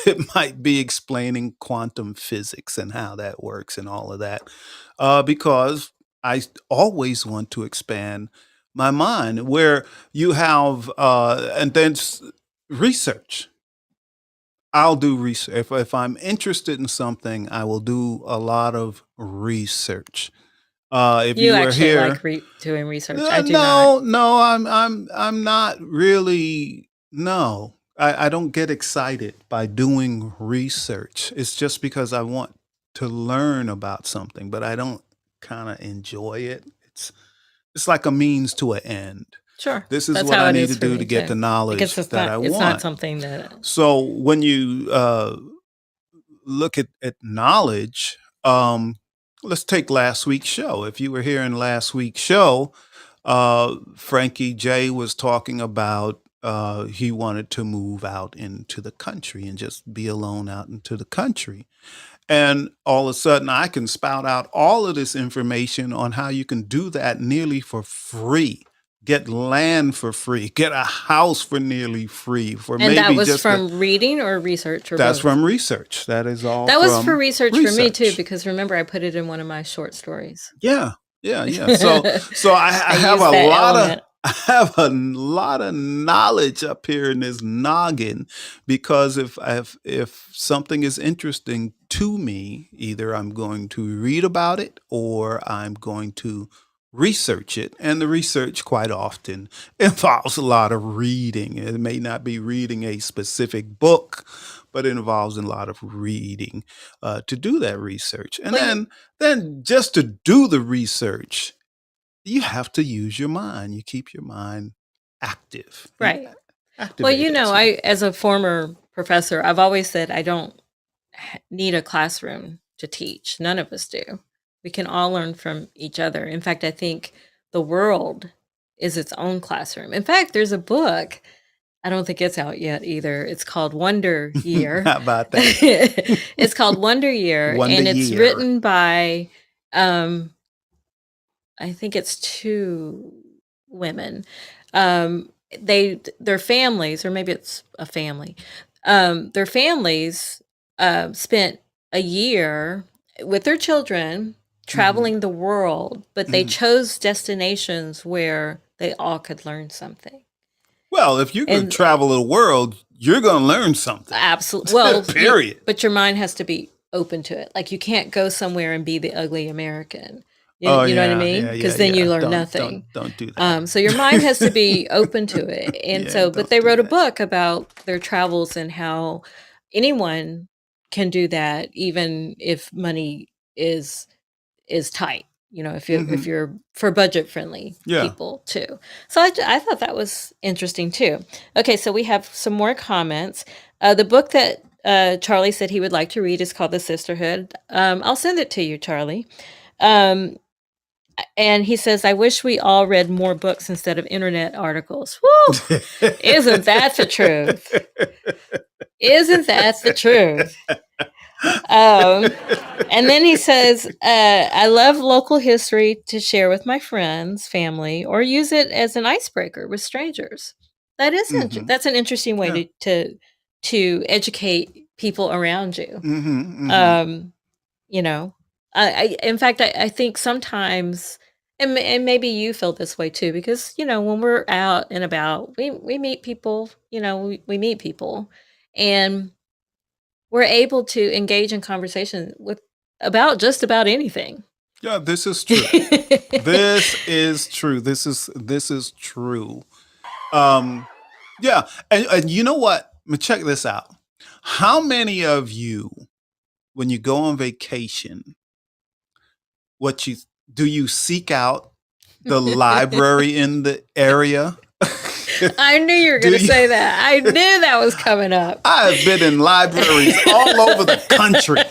[SPEAKER 2] It might be explaining quantum physics and how that works and all of that. Because always want to expand my mind where you have, and then research. I'll do research. If I'm interested in something, I will do a lot of research. If
[SPEAKER 3] You
[SPEAKER 2] you were
[SPEAKER 3] actually
[SPEAKER 2] here,
[SPEAKER 3] like doing research. I do not.
[SPEAKER 2] no, I'm not really. No, I don't get excited by doing research. It's just because I want to learn about something, but I don't kind of enjoy it. It's like a means to an end.
[SPEAKER 3] Sure,
[SPEAKER 2] This is
[SPEAKER 3] that's
[SPEAKER 2] what
[SPEAKER 3] how
[SPEAKER 2] I
[SPEAKER 3] it
[SPEAKER 2] need
[SPEAKER 3] is
[SPEAKER 2] to
[SPEAKER 3] for
[SPEAKER 2] do
[SPEAKER 3] me
[SPEAKER 2] to get
[SPEAKER 3] too.
[SPEAKER 2] the
[SPEAKER 3] Because
[SPEAKER 2] knowledge that I
[SPEAKER 3] it's not
[SPEAKER 2] want.
[SPEAKER 3] something that
[SPEAKER 2] So when you look at knowledge, let's take last week's show. If you were here in last week's show, Frankie J was talking about he wanted to move out into the country and just be alone out into the country. And all of a sudden, I can spout out all of this information on how you can do that nearly for free. Get land for free, get a house for nearly free, for
[SPEAKER 3] and that
[SPEAKER 2] maybe
[SPEAKER 3] was
[SPEAKER 2] just a,
[SPEAKER 3] from reading or research or
[SPEAKER 2] that's
[SPEAKER 3] both.
[SPEAKER 2] from research. That is all
[SPEAKER 3] That was for
[SPEAKER 2] from
[SPEAKER 3] research for me too,
[SPEAKER 2] research.
[SPEAKER 3] because remember I put it in one of my short stories.
[SPEAKER 2] Yeah, yeah. So I
[SPEAKER 3] I
[SPEAKER 2] have
[SPEAKER 3] used
[SPEAKER 2] a
[SPEAKER 3] that
[SPEAKER 2] lot of
[SPEAKER 3] element.
[SPEAKER 2] I have a lot of knowledge up here in this noggin because if something is interesting to me, either I'm going to read about it or I'm going to research it. And the research quite often involves a lot of reading. It may not be reading a specific book, but it involves a lot of reading to do that research. And
[SPEAKER 3] Well, you,
[SPEAKER 2] then just to do the research, you have to use your mind. You keep your mind active and
[SPEAKER 3] right. Well,
[SPEAKER 2] activated. So,
[SPEAKER 3] I as a former professor, I've always said I don't need a classroom to teach. None of us do. We can all learn from each other. In fact, I think the world is its own classroom. In fact, there's a book. I don't think it's out yet either. It's called Wonder Year.
[SPEAKER 2] how about that?
[SPEAKER 3] It's called Wonder Year,
[SPEAKER 2] Wonder
[SPEAKER 3] and it's
[SPEAKER 2] year.
[SPEAKER 3] written by um, I think it's two women. Their families, or maybe it's a family. Their families spent a year with their children
[SPEAKER 2] Hmm.
[SPEAKER 3] traveling the world, but they
[SPEAKER 2] Hmm.
[SPEAKER 3] chose destinations where they all could learn something.
[SPEAKER 2] Well, if you're going to
[SPEAKER 3] And
[SPEAKER 2] travel the world, you're going to learn something.
[SPEAKER 3] absolutely, well,
[SPEAKER 2] Period.
[SPEAKER 3] but your mind has to be open to it. Like you can't go somewhere and be the ugly American.
[SPEAKER 2] Oh
[SPEAKER 3] You know what I
[SPEAKER 2] yeah,
[SPEAKER 3] mean?
[SPEAKER 2] yeah, yeah,
[SPEAKER 3] Because then you
[SPEAKER 2] yeah.
[SPEAKER 3] learn
[SPEAKER 2] Don't
[SPEAKER 3] nothing.
[SPEAKER 2] don't do that.
[SPEAKER 3] So your mind has to be open to it. And
[SPEAKER 2] Yeah,
[SPEAKER 3] so, but
[SPEAKER 2] don't
[SPEAKER 3] they
[SPEAKER 2] do
[SPEAKER 3] wrote a
[SPEAKER 2] that.
[SPEAKER 3] book about their travels and how anyone can do that, even if money is tight. If
[SPEAKER 2] Hmm.
[SPEAKER 3] you're for budget friendly
[SPEAKER 2] Yeah.
[SPEAKER 3] people too. So I thought that was interesting too. Okay, so we have some more comments. The book that Charlie said he would like to read is called The Sisterhood. I'll send it to you, Charlie. Um, and he says, I wish we all read more books instead of internet articles. Whew! Isn't that the truth? Isn't that the truth? And then he says, I love local history to share with my friends, family, or use it as an icebreaker with strangers.
[SPEAKER 2] Hmm.
[SPEAKER 3] That's an interesting way
[SPEAKER 2] Yeah.
[SPEAKER 3] to educate people around you.
[SPEAKER 2] Hmm. Hmm.
[SPEAKER 3] Um, you know, in fact, I think sometimes, and maybe you feel this way too, because when we're out and about, we meet people. We meet people, and we're able to engage in conversation with about just about anything.
[SPEAKER 2] Yeah, this is true. This is true. This is true. Um, yeah, and you know what? Check this out. How many of you, when you go on vacation, what you do you seek out the library in the area?
[SPEAKER 3] I knew you were
[SPEAKER 2] Do
[SPEAKER 3] going to
[SPEAKER 2] you?
[SPEAKER 3] say that. I knew that was coming up.
[SPEAKER 2] I have been in libraries all over the country,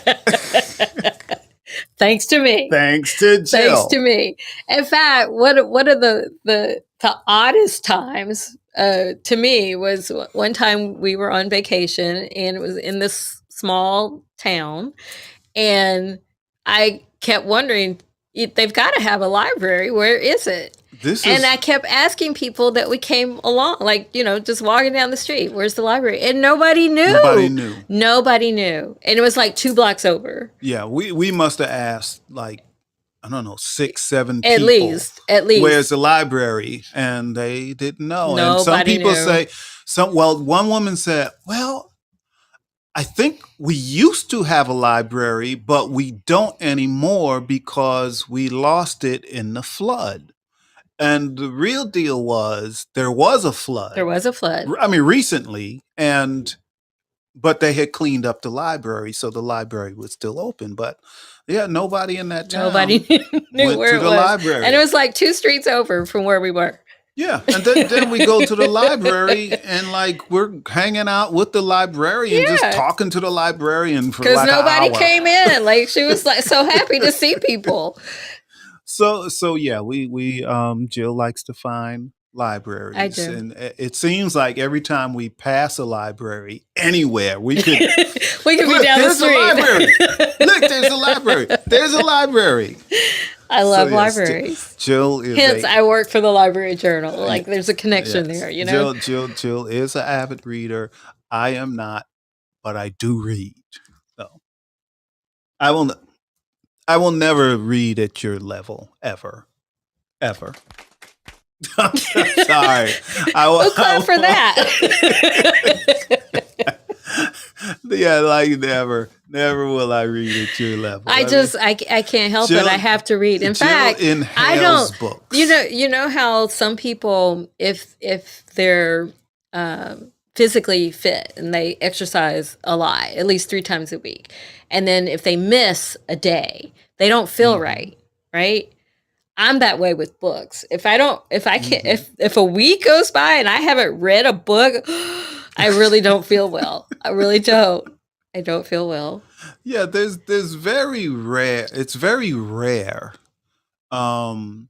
[SPEAKER 3] Thanks to me.
[SPEAKER 2] thanks to
[SPEAKER 3] Thanks
[SPEAKER 2] Jill.
[SPEAKER 3] to me. In fact, one of the oddest times to me was one time we were on vacation and it was in this small town, and I kept wondering, they've got to have a library. Where is it?
[SPEAKER 2] This
[SPEAKER 3] And
[SPEAKER 2] is
[SPEAKER 3] I kept asking people that we came along, like, just walking down the street, where's the library? And nobody knew.
[SPEAKER 2] nobody knew.
[SPEAKER 3] Nobody knew. And it was like 2 blocks over.
[SPEAKER 2] Yeah, we must have asked like I don't know 6, 7
[SPEAKER 3] At
[SPEAKER 2] people.
[SPEAKER 3] least.
[SPEAKER 2] Where's the library? And they didn't know. And some
[SPEAKER 3] Nobody
[SPEAKER 2] people
[SPEAKER 3] knew.
[SPEAKER 2] say one woman said, well, I think we used to have a library, but we don't anymore because we lost it in the flood. And the real deal was there was a flood.
[SPEAKER 3] There was a flood.
[SPEAKER 2] I mean, recently, but they had cleaned up the library, so the library was still open. But yeah, nobody in that town
[SPEAKER 3] Nobody knew
[SPEAKER 2] went
[SPEAKER 3] where
[SPEAKER 2] to
[SPEAKER 3] it
[SPEAKER 2] the
[SPEAKER 3] was.
[SPEAKER 2] library.
[SPEAKER 3] And it was like 2 streets over from where we were.
[SPEAKER 2] Yeah, and then we go to the library and like we're hanging out with the librarian, just
[SPEAKER 3] Yeah.
[SPEAKER 2] talking to the librarian for
[SPEAKER 3] Because
[SPEAKER 2] like
[SPEAKER 3] nobody
[SPEAKER 2] an hour.
[SPEAKER 3] came in. Like, she was like so happy to see people.
[SPEAKER 2] So yeah, we Jill likes to find libraries.
[SPEAKER 3] I do.
[SPEAKER 2] And it seems like every time we pass a library anywhere, we could
[SPEAKER 3] We could be
[SPEAKER 2] look,
[SPEAKER 3] down the
[SPEAKER 2] there's a
[SPEAKER 3] street.
[SPEAKER 2] library. Look, there's a library. There's a library.
[SPEAKER 3] I love
[SPEAKER 2] So, yes,
[SPEAKER 3] libraries.
[SPEAKER 2] Jill is
[SPEAKER 3] Hence,
[SPEAKER 2] a
[SPEAKER 3] I work for the Library Journal. Like, there's a connection
[SPEAKER 2] yes,
[SPEAKER 3] there, you know?
[SPEAKER 2] Jill is an avid reader. I am not, but I do read. So I will never read at your level ever. I'm sorry.
[SPEAKER 3] We'll clap for that.
[SPEAKER 2] Yeah, like never will I read at your level.
[SPEAKER 3] I can't help
[SPEAKER 2] Jill-
[SPEAKER 3] it. I have to read. In
[SPEAKER 2] Jill
[SPEAKER 3] fact, I
[SPEAKER 2] inhales
[SPEAKER 3] don't.
[SPEAKER 2] books.
[SPEAKER 3] You know how some people, if they're physically fit and they exercise a lot, at least 3 times a week, and then if they miss a day, they don't feel right. I'm that way with books. If I can't, if a week goes by and I haven't read a book, I really don't feel well. I really don't. I don't feel well.
[SPEAKER 2] Yeah, there's very rare. It's very rare. Now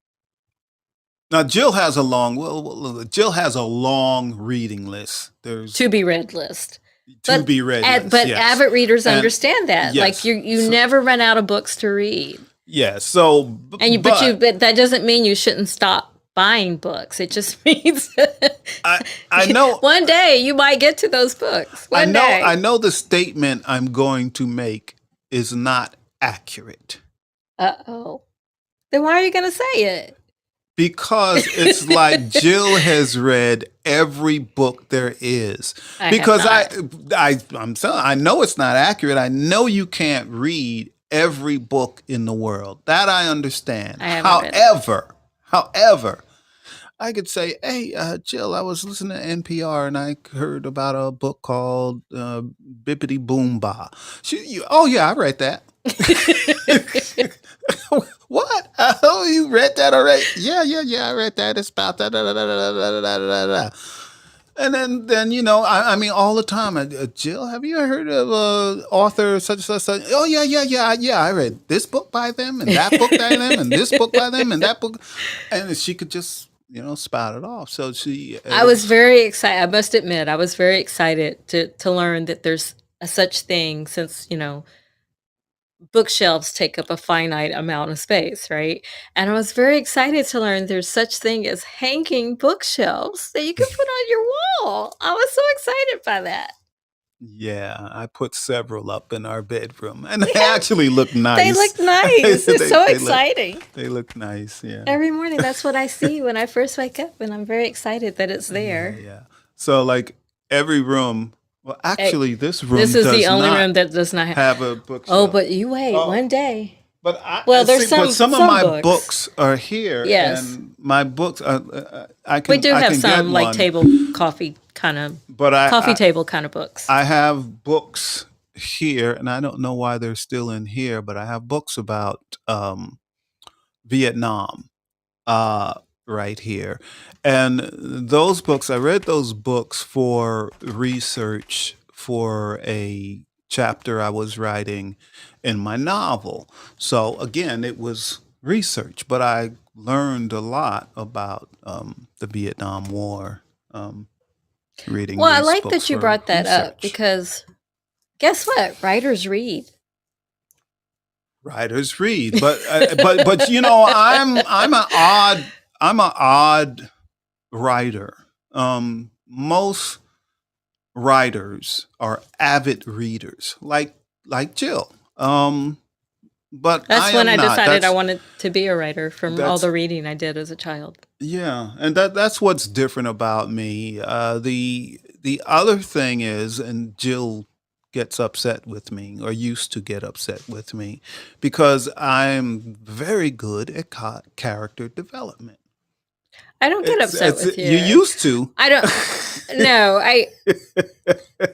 [SPEAKER 2] Jill has a long reading list. There's
[SPEAKER 3] To be read list.
[SPEAKER 2] to be read. list,
[SPEAKER 3] But
[SPEAKER 2] yes.
[SPEAKER 3] avid readers
[SPEAKER 2] And-
[SPEAKER 3] understand that.
[SPEAKER 2] yes.
[SPEAKER 3] Like you
[SPEAKER 2] So-
[SPEAKER 3] never run out of books to read.
[SPEAKER 2] Yeah, so
[SPEAKER 3] And but that doesn't mean you shouldn't stop buying books. It just means
[SPEAKER 2] I know
[SPEAKER 3] one day you might get to those books. One day.
[SPEAKER 2] I know the statement I'm going to make is not accurate
[SPEAKER 3] Uh-oh. Then why are you going to say it?
[SPEAKER 2] because it's like Jill has read every book there is.
[SPEAKER 3] I have
[SPEAKER 2] Because
[SPEAKER 3] not.
[SPEAKER 2] I know it's not accurate. I know you can't read every book in the world. That I understand.
[SPEAKER 3] I haven't read it.
[SPEAKER 2] However, I could say, hey, Jill, I was listening to NPR and I heard about a book called Bippity Boom Ba. Oh, yeah, I read that. What? Oh, you read that already? Yeah, I read that. It's about da da da da da da da da da. And then I mean, all the time, Jill, have you heard of author such and such? Oh, yeah. I read this book by them and that book by them and this book by them and that book. And she could just, spout it off. So she.
[SPEAKER 3] I was very excited. I must admit, I was very excited to learn that there's a such thing, since, bookshelves take up a finite amount of space, right? And I was very excited to learn there's such thing as hanging bookshelves that you can put on your wall. I was so excited by that.
[SPEAKER 2] Yeah, I put several up in our bedroom, and they actually look nice.
[SPEAKER 3] They look nice. It's so
[SPEAKER 2] they
[SPEAKER 3] exciting.
[SPEAKER 2] They look nice. Yeah.
[SPEAKER 3] Every morning, that's what I see when I first wake up, and I'm very excited that it's there.
[SPEAKER 2] Yeah. So like every room. Well, actually, this room
[SPEAKER 3] This is
[SPEAKER 2] does
[SPEAKER 3] the only
[SPEAKER 2] not
[SPEAKER 3] room that does not
[SPEAKER 2] have a bookshelf.
[SPEAKER 3] Oh, but you wait
[SPEAKER 2] Oh.
[SPEAKER 3] one day.
[SPEAKER 2] But
[SPEAKER 3] Well, there's
[SPEAKER 2] but some of
[SPEAKER 3] some
[SPEAKER 2] my
[SPEAKER 3] books.
[SPEAKER 2] books are here,
[SPEAKER 3] Yes.
[SPEAKER 2] and my books, I
[SPEAKER 3] We
[SPEAKER 2] can
[SPEAKER 3] do
[SPEAKER 2] I
[SPEAKER 3] have
[SPEAKER 2] can
[SPEAKER 3] some
[SPEAKER 2] get
[SPEAKER 3] like
[SPEAKER 2] one,
[SPEAKER 3] table coffee kind of
[SPEAKER 2] but
[SPEAKER 3] coffee table kind of books.
[SPEAKER 2] I have books here, and I don't know why they're still in here, but I have books about Vietnam uh, right here. And those books, I read those books for research for a chapter I was writing in my novel. So again, it was research, but I learned a lot about the Vietnam War reading
[SPEAKER 3] Well, I
[SPEAKER 2] these
[SPEAKER 3] like
[SPEAKER 2] books
[SPEAKER 3] that you
[SPEAKER 2] for
[SPEAKER 3] brought that up
[SPEAKER 2] research.
[SPEAKER 3] because guess what? Writers read.
[SPEAKER 2] Writers read, but you know, I'm an odd writer. Most writers are avid readers, like Jill. But I
[SPEAKER 3] That's when
[SPEAKER 2] am
[SPEAKER 3] I
[SPEAKER 2] not.
[SPEAKER 3] decided I wanted to be a writer from all
[SPEAKER 2] That's
[SPEAKER 3] the reading I did as a child.
[SPEAKER 2] yeah, and that's what's different about me. The other thing is, and Jill gets upset with me, or used to get upset with me, because I'm very good at character development.
[SPEAKER 3] I don't get upset with
[SPEAKER 2] You
[SPEAKER 3] you.
[SPEAKER 2] used to.
[SPEAKER 3] I don't. No,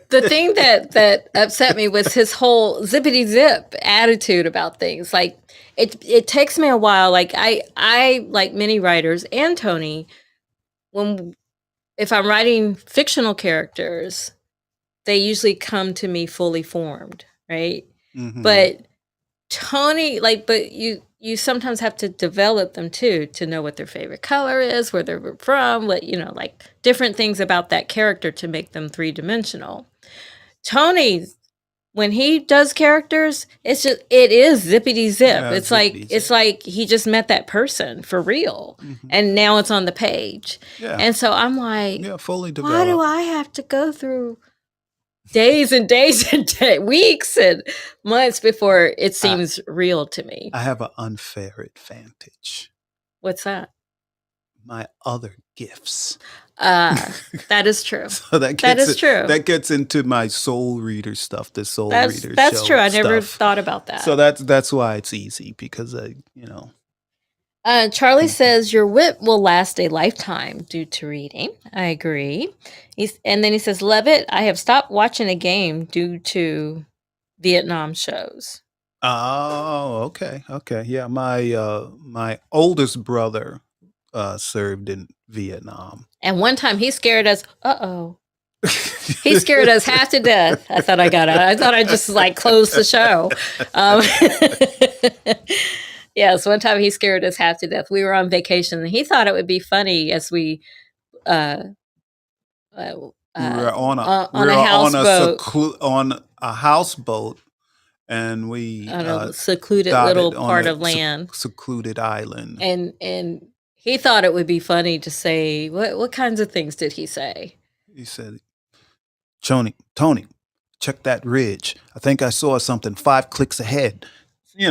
[SPEAKER 3] the thing that upset me was his whole zippity zip attitude about things. Like it takes me a while. Like I like many writers and Tony, when if I'm writing fictional characters, they usually come to me fully formed, right?
[SPEAKER 2] Hmm.
[SPEAKER 3] But Tony, like, but you sometimes have to develop them too to know what their favorite color is, where they're from, what like different things about that character to make them 3-dimensional. Tony, when he does characters, it is zippity zip.
[SPEAKER 2] Yeah,
[SPEAKER 3] It's
[SPEAKER 2] zippity zip.
[SPEAKER 3] like he just met that person for real,
[SPEAKER 2] Hmm.
[SPEAKER 3] and now it's on the page.
[SPEAKER 2] Yeah,
[SPEAKER 3] And so I'm like,
[SPEAKER 2] yeah, fully
[SPEAKER 3] why do
[SPEAKER 2] developed.
[SPEAKER 3] I have to go through days and days and weeks and months before it
[SPEAKER 2] I
[SPEAKER 3] seems real to me?
[SPEAKER 2] I have an unfair advantage.
[SPEAKER 3] What's that?
[SPEAKER 2] My other gifts.
[SPEAKER 3] That is true.
[SPEAKER 2] So
[SPEAKER 3] That is true.
[SPEAKER 2] that gets into my Soul Reader stuff, the Soul Reader
[SPEAKER 3] That's
[SPEAKER 2] show
[SPEAKER 3] true. I never
[SPEAKER 2] stuff.
[SPEAKER 3] thought about that.
[SPEAKER 2] So that's why it's easy, because
[SPEAKER 3] Charlie says your wit will last a lifetime due to reading. I agree. And then he says, Levitt, I have stopped watching a game due to Vietnam shows.
[SPEAKER 2] Oh, okay, yeah. My oldest brother served in Vietnam.
[SPEAKER 3] And one time he scared us. He scared us half to death. I thought I just like closed the show. Um, yes, one time he scared us half to death. We were on vacation and he thought it would be funny as we uh,
[SPEAKER 2] We were on
[SPEAKER 3] on a houseboat
[SPEAKER 2] on a houseboat, and we
[SPEAKER 3] on a secluded little
[SPEAKER 2] dotted on
[SPEAKER 3] part
[SPEAKER 2] a
[SPEAKER 3] of land.
[SPEAKER 2] secluded island.
[SPEAKER 3] And he thought it would be funny to say what kinds of things did he say?
[SPEAKER 2] He said, Tony, check that ridge. I think I saw something 5 clicks ahead.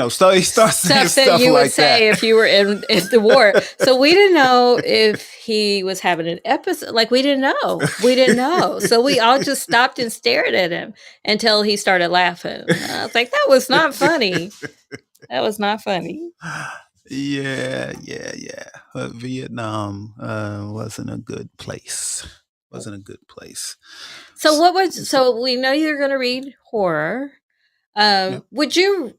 [SPEAKER 2] So he starts saying
[SPEAKER 3] Stuff that
[SPEAKER 2] stuff
[SPEAKER 3] you
[SPEAKER 2] like
[SPEAKER 3] would say
[SPEAKER 2] that.
[SPEAKER 3] if you were in the war. So we didn't know if he was having an episode. Like we didn't know. So we all just stopped and stared at him until he started laughing. I was like, that was not funny. That was not funny.
[SPEAKER 2] Yeah. But Vietnam wasn't a good place. Wasn't a good place.
[SPEAKER 3] So we know you're going to read horror.
[SPEAKER 2] Yep.
[SPEAKER 3] Would you,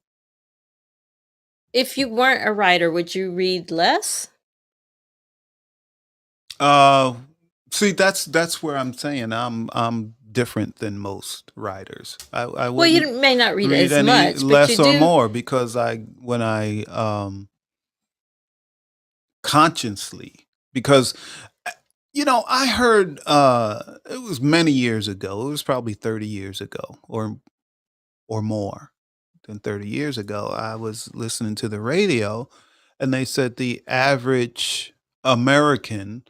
[SPEAKER 3] if you weren't a writer, would you read less?
[SPEAKER 2] See, that's where I'm saying I'm different than most writers. I
[SPEAKER 3] Well, you
[SPEAKER 2] wouldn't
[SPEAKER 3] may not read as
[SPEAKER 2] any
[SPEAKER 3] much, but
[SPEAKER 2] less
[SPEAKER 3] you
[SPEAKER 2] or
[SPEAKER 3] do.
[SPEAKER 2] more, because when I consciously, because I heard it was many years ago. It was probably 30 years ago, or more than 30 years ago. I was listening to the radio, and they said the average American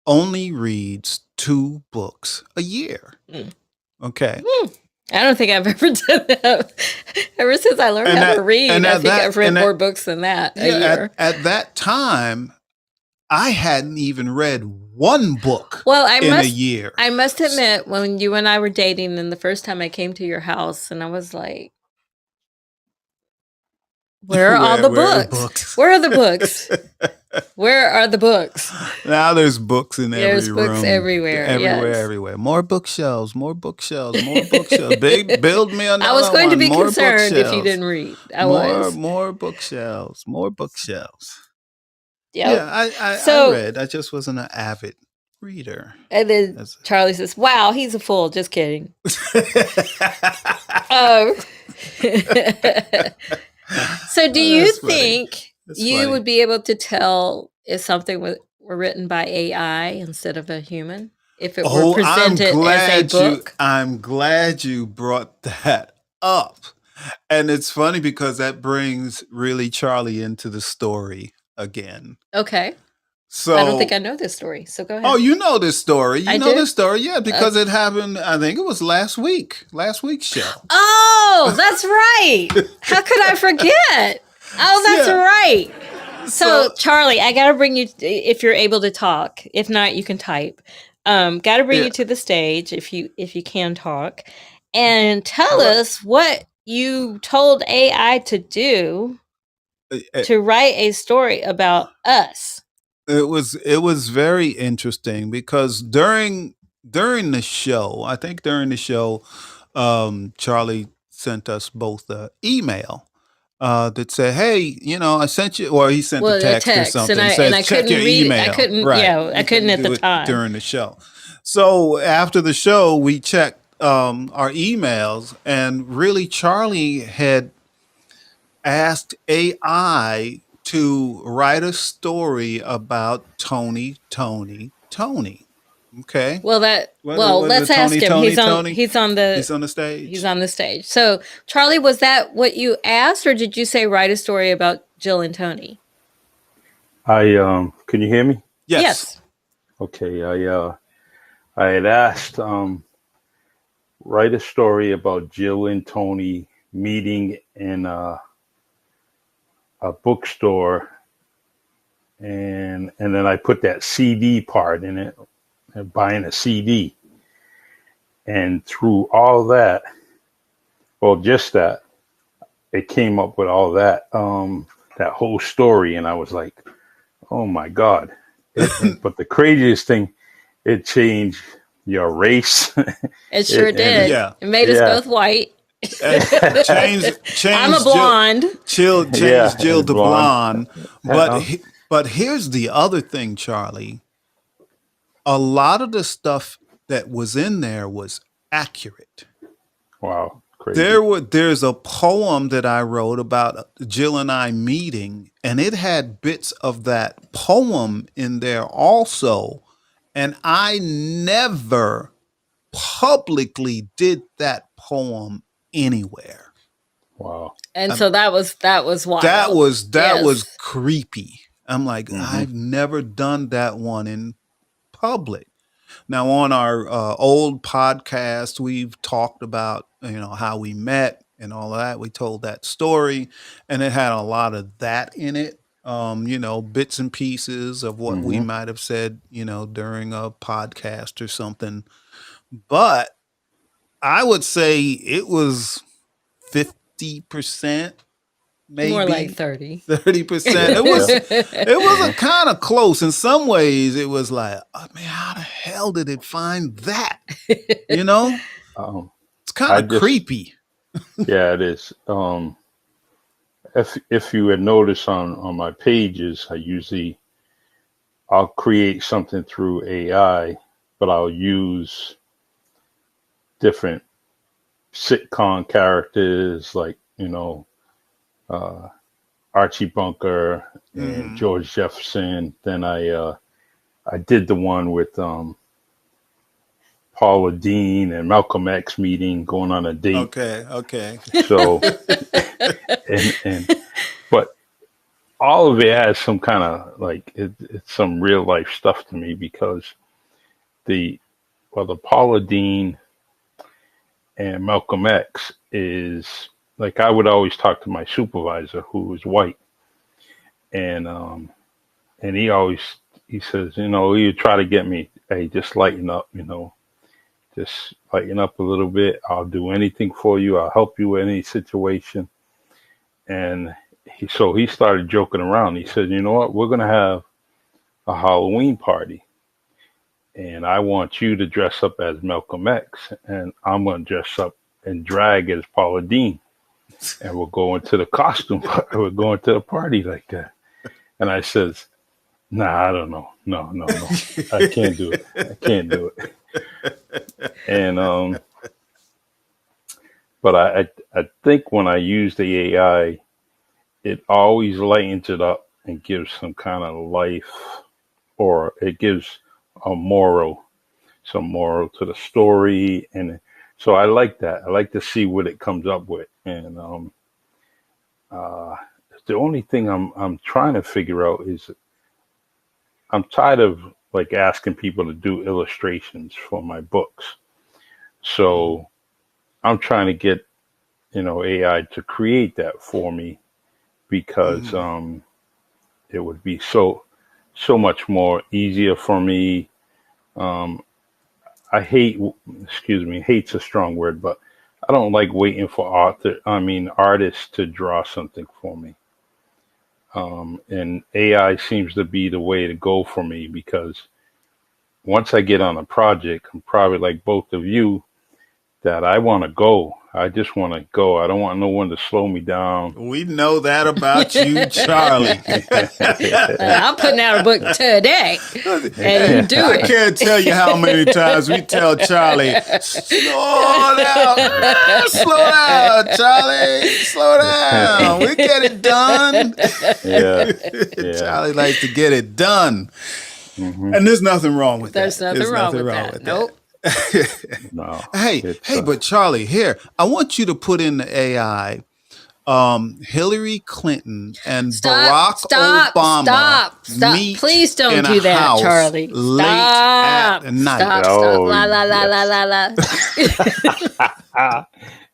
[SPEAKER 2] only reads 2 books a year.
[SPEAKER 3] Mm.
[SPEAKER 2] Okay.
[SPEAKER 3] I don't think I've ever done that. Ever since I learned how to read, I think I've read more books than that a year.
[SPEAKER 2] At that time, I hadn't even read 1 book in a year.
[SPEAKER 3] I must admit, when you and I were dating, and the first time I came to your house, and I was like, Where are all the
[SPEAKER 2] Where are the
[SPEAKER 3] books?
[SPEAKER 2] books?
[SPEAKER 3] Where are the books? Where are the books?
[SPEAKER 2] Now there's books in
[SPEAKER 3] There's
[SPEAKER 2] every
[SPEAKER 3] books
[SPEAKER 2] room.
[SPEAKER 3] everywhere. Yes.
[SPEAKER 2] Everywhere. More bookshelves, more bookshelves, more bookshelves. Build me another
[SPEAKER 3] I was going to
[SPEAKER 2] one.
[SPEAKER 3] be
[SPEAKER 2] More
[SPEAKER 3] concerned if you
[SPEAKER 2] bookshelves.
[SPEAKER 3] didn't read. I was.
[SPEAKER 2] More bookshelves. More bookshelves.
[SPEAKER 3] Yep.
[SPEAKER 2] Yeah, I
[SPEAKER 3] So-
[SPEAKER 2] read. I just wasn't an avid reader.
[SPEAKER 3] And then
[SPEAKER 2] That's-
[SPEAKER 3] Charlie says, "Wow, he's a fool." Just kidding. Oh. So, do you
[SPEAKER 2] That's funny.
[SPEAKER 3] think
[SPEAKER 2] That's
[SPEAKER 3] you
[SPEAKER 2] funny.
[SPEAKER 3] would be able to tell if something were written by AI instead of a human? If it were presented as a book?
[SPEAKER 2] I'm glad you brought that up. And it's funny because that brings really Charlie into the story again.
[SPEAKER 3] Okay.
[SPEAKER 2] So
[SPEAKER 3] I don't think I know this story. So go ahead.
[SPEAKER 2] Oh, you know this story. You
[SPEAKER 3] I
[SPEAKER 2] know
[SPEAKER 3] do?
[SPEAKER 2] this story, yeah, because it happened, I think it was last week's show.
[SPEAKER 3] Oh, that's right. How could I forget? Oh, that's
[SPEAKER 2] Yeah.
[SPEAKER 3] right. So, Charlie, I got to bring you, if you're able to talk. If not, you can type. Got to bring
[SPEAKER 2] Yeah.
[SPEAKER 3] you to the stage if you can talk, and tell us what you told AI to do to write a story about us.
[SPEAKER 2] It was very interesting because during the show, I think during the show, Charlie sent us both an email that said, "Hey, I sent you," or he sent a text or something.
[SPEAKER 3] and
[SPEAKER 2] says,
[SPEAKER 3] I
[SPEAKER 2] check
[SPEAKER 3] couldn't
[SPEAKER 2] your
[SPEAKER 3] read
[SPEAKER 2] email.
[SPEAKER 3] it. I couldn't.
[SPEAKER 2] Right.
[SPEAKER 3] Yeah, I
[SPEAKER 2] You
[SPEAKER 3] couldn't at
[SPEAKER 2] do
[SPEAKER 3] the
[SPEAKER 2] it
[SPEAKER 3] time.
[SPEAKER 2] during the show. So after the show, we checked our emails, and really, Charlie had asked AI to write a story about Tony. Okay.
[SPEAKER 3] Well,
[SPEAKER 2] Was
[SPEAKER 3] let's
[SPEAKER 2] it
[SPEAKER 3] ask
[SPEAKER 2] Tony,
[SPEAKER 3] him.
[SPEAKER 2] Tony,
[SPEAKER 3] He's on.
[SPEAKER 2] Tony?
[SPEAKER 3] He's on the.
[SPEAKER 2] He's on the stage.
[SPEAKER 3] He's on the stage. So, Charlie, was that what you asked, or did you say write a story about Jill and Tony?
[SPEAKER 4] Can you hear me?
[SPEAKER 2] Yes.
[SPEAKER 4] Okay. I had asked write a story about Jill and Tony meeting in a bookstore, and then I put that CD part in it, buying a CD, and through all that, well, just that, it came up with all that that whole story, and I was like, oh my God. But the craziest thing, it changed your race.
[SPEAKER 3] It sure did.
[SPEAKER 2] yeah.
[SPEAKER 3] It made us both white.
[SPEAKER 2] Change
[SPEAKER 3] I'm a blonde.
[SPEAKER 2] Jill to
[SPEAKER 4] blonde.
[SPEAKER 2] blonde. But here's the other thing, Charlie. A lot of the stuff that was in there was accurate.
[SPEAKER 4] Wow, crazy.
[SPEAKER 2] There's a poem that I wrote about Jill and I meeting, and it had bits of that poem in there also. And I never publicly did that poem anywhere.
[SPEAKER 4] Wow.
[SPEAKER 3] And so that was wild.
[SPEAKER 2] That was
[SPEAKER 3] Yes.
[SPEAKER 2] creepy. I'm like, I've never done that one in public. Now, on our old podcast, we've talked about how we met and all of that. We told that story, and it had a lot of that in it. Bits and pieces of what we might have said, during a podcast or something. But I would say it was 50%, maybe
[SPEAKER 3] More like 30.
[SPEAKER 2] 30%. It was a kind of close. In some ways, it was like, oh, man, how the hell did it find that? It's kind of creepy.
[SPEAKER 4] Yeah, it is. If you had noticed on my pages, I'll create something through AI, but I'll use different sitcom characters like, Archie Bunker and George Jefferson. Then I did the one with Paula Dean and Malcolm X meeting, going on a date.
[SPEAKER 2] Okay.
[SPEAKER 4] So, but all of it has some kind of it's some real life stuff to me, because the Paula Dean and Malcolm X is like, I would always talk to my supervisor who was white, and he says, he would try to get me, hey, just lighten up, just lighten up a little bit. I'll do anything for you. I'll help you with any situation. And so he started joking around. He said, "You know what? We're gonna have a Halloween party, and I want you to dress up as Malcolm X, and I'm gonna dress up and drag as Paula Dean, and we'll go into the costume. We're going to the party like that." And I says, "Nah, I don't know. No. I can't do it. I can't do it." And but I think when I use the AI, it always lightens it up and gives some kind of life, or it gives a moral, some moral to the story. And so I like that. I like to see what it comes up with. And the only thing I'm trying to figure out is I'm tired of like asking people to do illustrations for my books. So I'm trying to get, AI to create that for me, because it would be so much more easier for me. I hate, hate's a strong word, but I don't like waiting for artists to draw something for me. And AI seems to be the way to go for me, because once I get on a project, I'm probably like both of you, that I want to go. I just want to go. I don't want no one to slow me down.
[SPEAKER 2] We know that about you, Charlie.
[SPEAKER 3] I'm putting out a book today, and you do
[SPEAKER 2] I
[SPEAKER 3] it.
[SPEAKER 2] can't tell you how many times we tell Charlie, slow down, Charlie, slow down. We get it done.
[SPEAKER 4] Yeah.
[SPEAKER 2] Charlie likes to get it done.
[SPEAKER 4] Mm-hmm.
[SPEAKER 2] And there's nothing wrong with
[SPEAKER 3] There's
[SPEAKER 2] that.
[SPEAKER 3] nothing wrong with that. Nope.
[SPEAKER 4] No.
[SPEAKER 2] Hey, but Charlie, here, I want you to put in the AI Hillary Clinton and Barack Obama meet
[SPEAKER 3] Please don't
[SPEAKER 2] in
[SPEAKER 3] do
[SPEAKER 2] a
[SPEAKER 3] that,
[SPEAKER 2] house
[SPEAKER 3] Charlie.
[SPEAKER 2] late
[SPEAKER 3] Stop.
[SPEAKER 2] at night.
[SPEAKER 3] Stop.
[SPEAKER 4] Oh,
[SPEAKER 3] La la la la la la.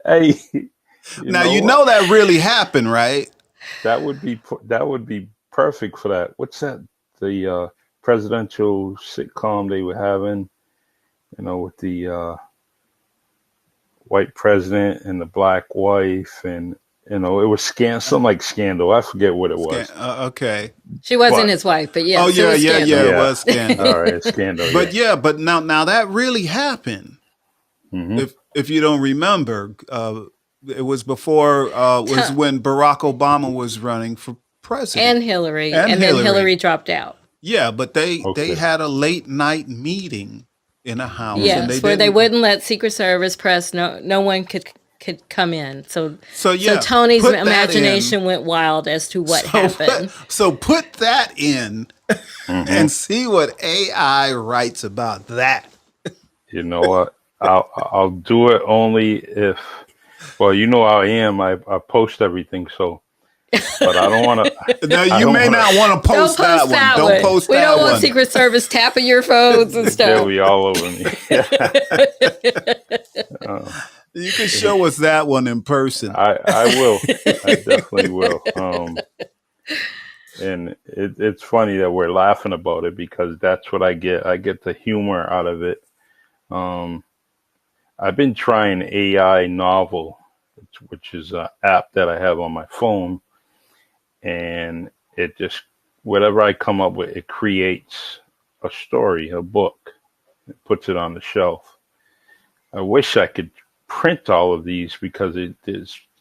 [SPEAKER 4] Hey,
[SPEAKER 2] Now you know that really happened, right?
[SPEAKER 4] that would be perfect for that. What's that? The presidential sitcom they were having, with the white president and the black wife, and it was something like Scandal. I forget what it was.
[SPEAKER 2] Okay.
[SPEAKER 3] She wasn't
[SPEAKER 4] But-
[SPEAKER 3] his wife, but yes.
[SPEAKER 2] Oh
[SPEAKER 3] it
[SPEAKER 2] yeah,
[SPEAKER 3] was
[SPEAKER 2] yeah,
[SPEAKER 3] Scandal.
[SPEAKER 2] yeah. It
[SPEAKER 4] Yeah.
[SPEAKER 2] was Scandal.
[SPEAKER 4] All right, Scandal.
[SPEAKER 2] But but now that really happened.
[SPEAKER 4] Mhm.
[SPEAKER 2] If you don't remember, it was before was when Barack Obama was running for president.
[SPEAKER 3] And Hillary.
[SPEAKER 2] And
[SPEAKER 3] And then
[SPEAKER 2] Hillary.
[SPEAKER 3] Hillary dropped out.
[SPEAKER 2] Yeah, but they
[SPEAKER 4] Okay.
[SPEAKER 2] had a late night meeting in a house. and
[SPEAKER 3] Yes, where they
[SPEAKER 2] didn't-
[SPEAKER 3] wouldn't let Secret Service press. No one could come in. So
[SPEAKER 2] So
[SPEAKER 3] Tony's
[SPEAKER 2] put that
[SPEAKER 3] imagination went wild as to what happened.
[SPEAKER 2] So put that in and see what AI writes about that.
[SPEAKER 4] You know what? I'll do it only if. Well, you know how I am. I post everything, so. But I don't want to.
[SPEAKER 2] Now you may not want to post that one. Don't post
[SPEAKER 3] We
[SPEAKER 2] that
[SPEAKER 3] don't
[SPEAKER 2] one.
[SPEAKER 3] want Secret Service tapping your phones and
[SPEAKER 4] They'll
[SPEAKER 3] stuff.
[SPEAKER 4] be all over me.
[SPEAKER 2] You can show us that one in person.
[SPEAKER 4] I will. I definitely will. And it's funny that we're laughing about it, because that's what I get. I get the humor out of it. I've been trying AI Novel, which is an app that I have on my phone, and it just, whatever I come up with, it creates a story, a book, it puts it on the shelf. I wish I could print all of these, because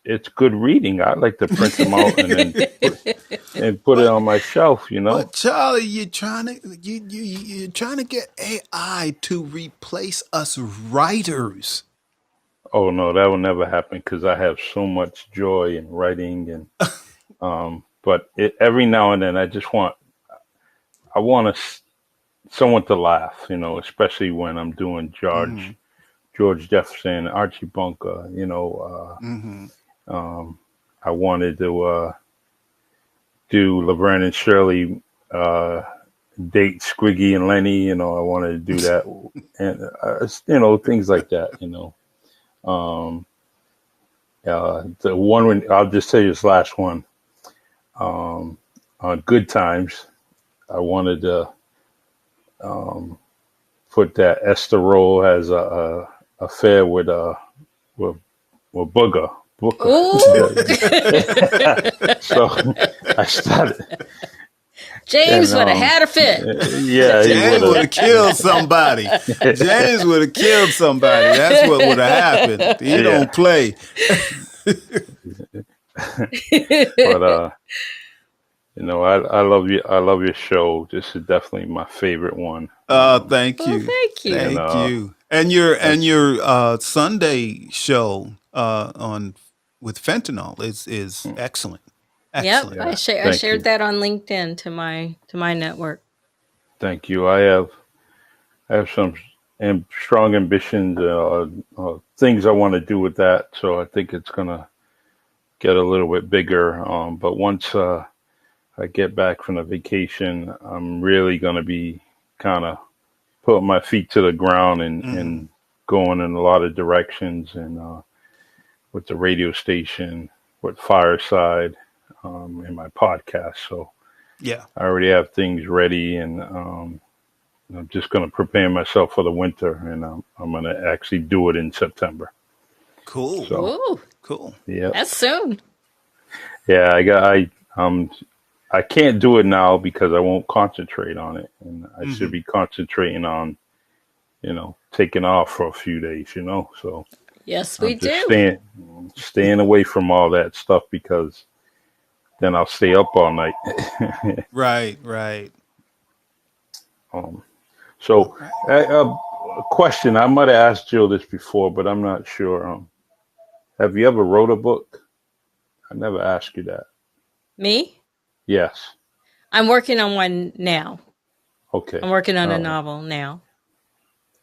[SPEAKER 4] it's good reading. I like to print them out and then put it on my shelf.
[SPEAKER 2] But Charlie, you're trying to get AI to replace us writers.
[SPEAKER 4] Oh no, that will never happen, because I have so much joy in writing, and but every now and then I want someone to laugh, especially when I'm doing George Jefferson, Archie Bunker, I wanted to do Laverne and Shirley, date Squiggy and Lenny, I wanted to do that, and things like that, the one when I'll just tell you this last one, on Good Times, I wanted to put that Esther Roll has a affair with Booger, book.
[SPEAKER 3] Ooh.
[SPEAKER 4] So I started.
[SPEAKER 3] James
[SPEAKER 4] And,
[SPEAKER 3] would have had a fit.
[SPEAKER 4] Yeah, he
[SPEAKER 2] James would
[SPEAKER 4] would
[SPEAKER 2] have killed somebody. James would have killed somebody. That's what would have happened. He
[SPEAKER 4] Yeah.
[SPEAKER 2] don't play.
[SPEAKER 4] But I love you. I love your show. This is definitely my favorite one.
[SPEAKER 2] Thank
[SPEAKER 3] Well,
[SPEAKER 2] you.
[SPEAKER 3] thank you.
[SPEAKER 2] Thank
[SPEAKER 4] And,
[SPEAKER 2] you. And your Sunday show on with fentanyl is excellent.
[SPEAKER 3] Yep,
[SPEAKER 2] Excellent.
[SPEAKER 3] I
[SPEAKER 4] Yeah,
[SPEAKER 3] shared
[SPEAKER 4] thank you.
[SPEAKER 3] that on LinkedIn to my network.
[SPEAKER 4] Thank you. I have some strong ambitions, things I want to do with that. So I think it's gonna get a little bit bigger. But once I get back from the vacation, I'm really gonna be kind of putting my feet to the ground and going in a lot of directions, and with the radio station, with Fireside, and my podcast. So
[SPEAKER 2] Yeah.
[SPEAKER 4] I already have things ready, and I'm just going to prepare myself for the winter, and I'm going to actually do it in September.
[SPEAKER 2] Cool.
[SPEAKER 4] So
[SPEAKER 3] Ooh,
[SPEAKER 2] Cool.
[SPEAKER 4] yeah,
[SPEAKER 3] that's soon.
[SPEAKER 4] yeah. I can't do it now because I won't concentrate on it, and I should be concentrating on, taking off for a few days. So
[SPEAKER 3] Yes, we
[SPEAKER 4] I'm just
[SPEAKER 3] do.
[SPEAKER 4] staying away from all that stuff, because then I'll stay up all night.
[SPEAKER 2] Right. Right.
[SPEAKER 4] So, a question. I might have asked Jill this before, but I'm not sure. Have you ever wrote a book? I never asked you that.
[SPEAKER 3] Me?
[SPEAKER 4] Yes.
[SPEAKER 3] I'm working on one now.
[SPEAKER 4] Okay.
[SPEAKER 3] I'm working on a
[SPEAKER 4] All right.
[SPEAKER 3] novel now.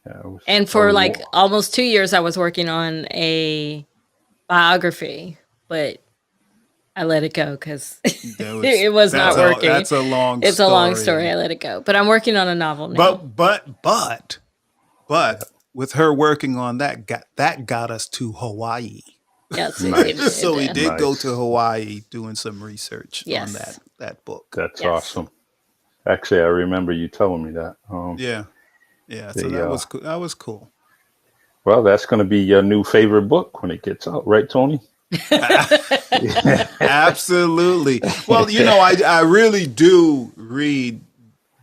[SPEAKER 4] Yeah,
[SPEAKER 3] And for like almost 2 years, I was working on a biography, but I let it go because it was not working.
[SPEAKER 2] That's a long
[SPEAKER 3] It's
[SPEAKER 2] story.
[SPEAKER 3] a long story. I let it go. But I'm working on a novel now.
[SPEAKER 2] But with her working on that got us to Hawaii.
[SPEAKER 3] Yes,
[SPEAKER 4] Nice.
[SPEAKER 2] So we did go
[SPEAKER 4] Nice.
[SPEAKER 2] to Hawaii doing some research on
[SPEAKER 3] Yes.
[SPEAKER 2] that book.
[SPEAKER 4] That's
[SPEAKER 3] Yes.
[SPEAKER 4] awesome. Actually, I remember you telling me that.
[SPEAKER 2] Yeah. Yeah. So
[SPEAKER 4] The,
[SPEAKER 2] that was cool. That was cool.
[SPEAKER 4] Well, that's going to be your new favorite book when it gets out, right, Tony?
[SPEAKER 2] Absolutely. Well, I really do read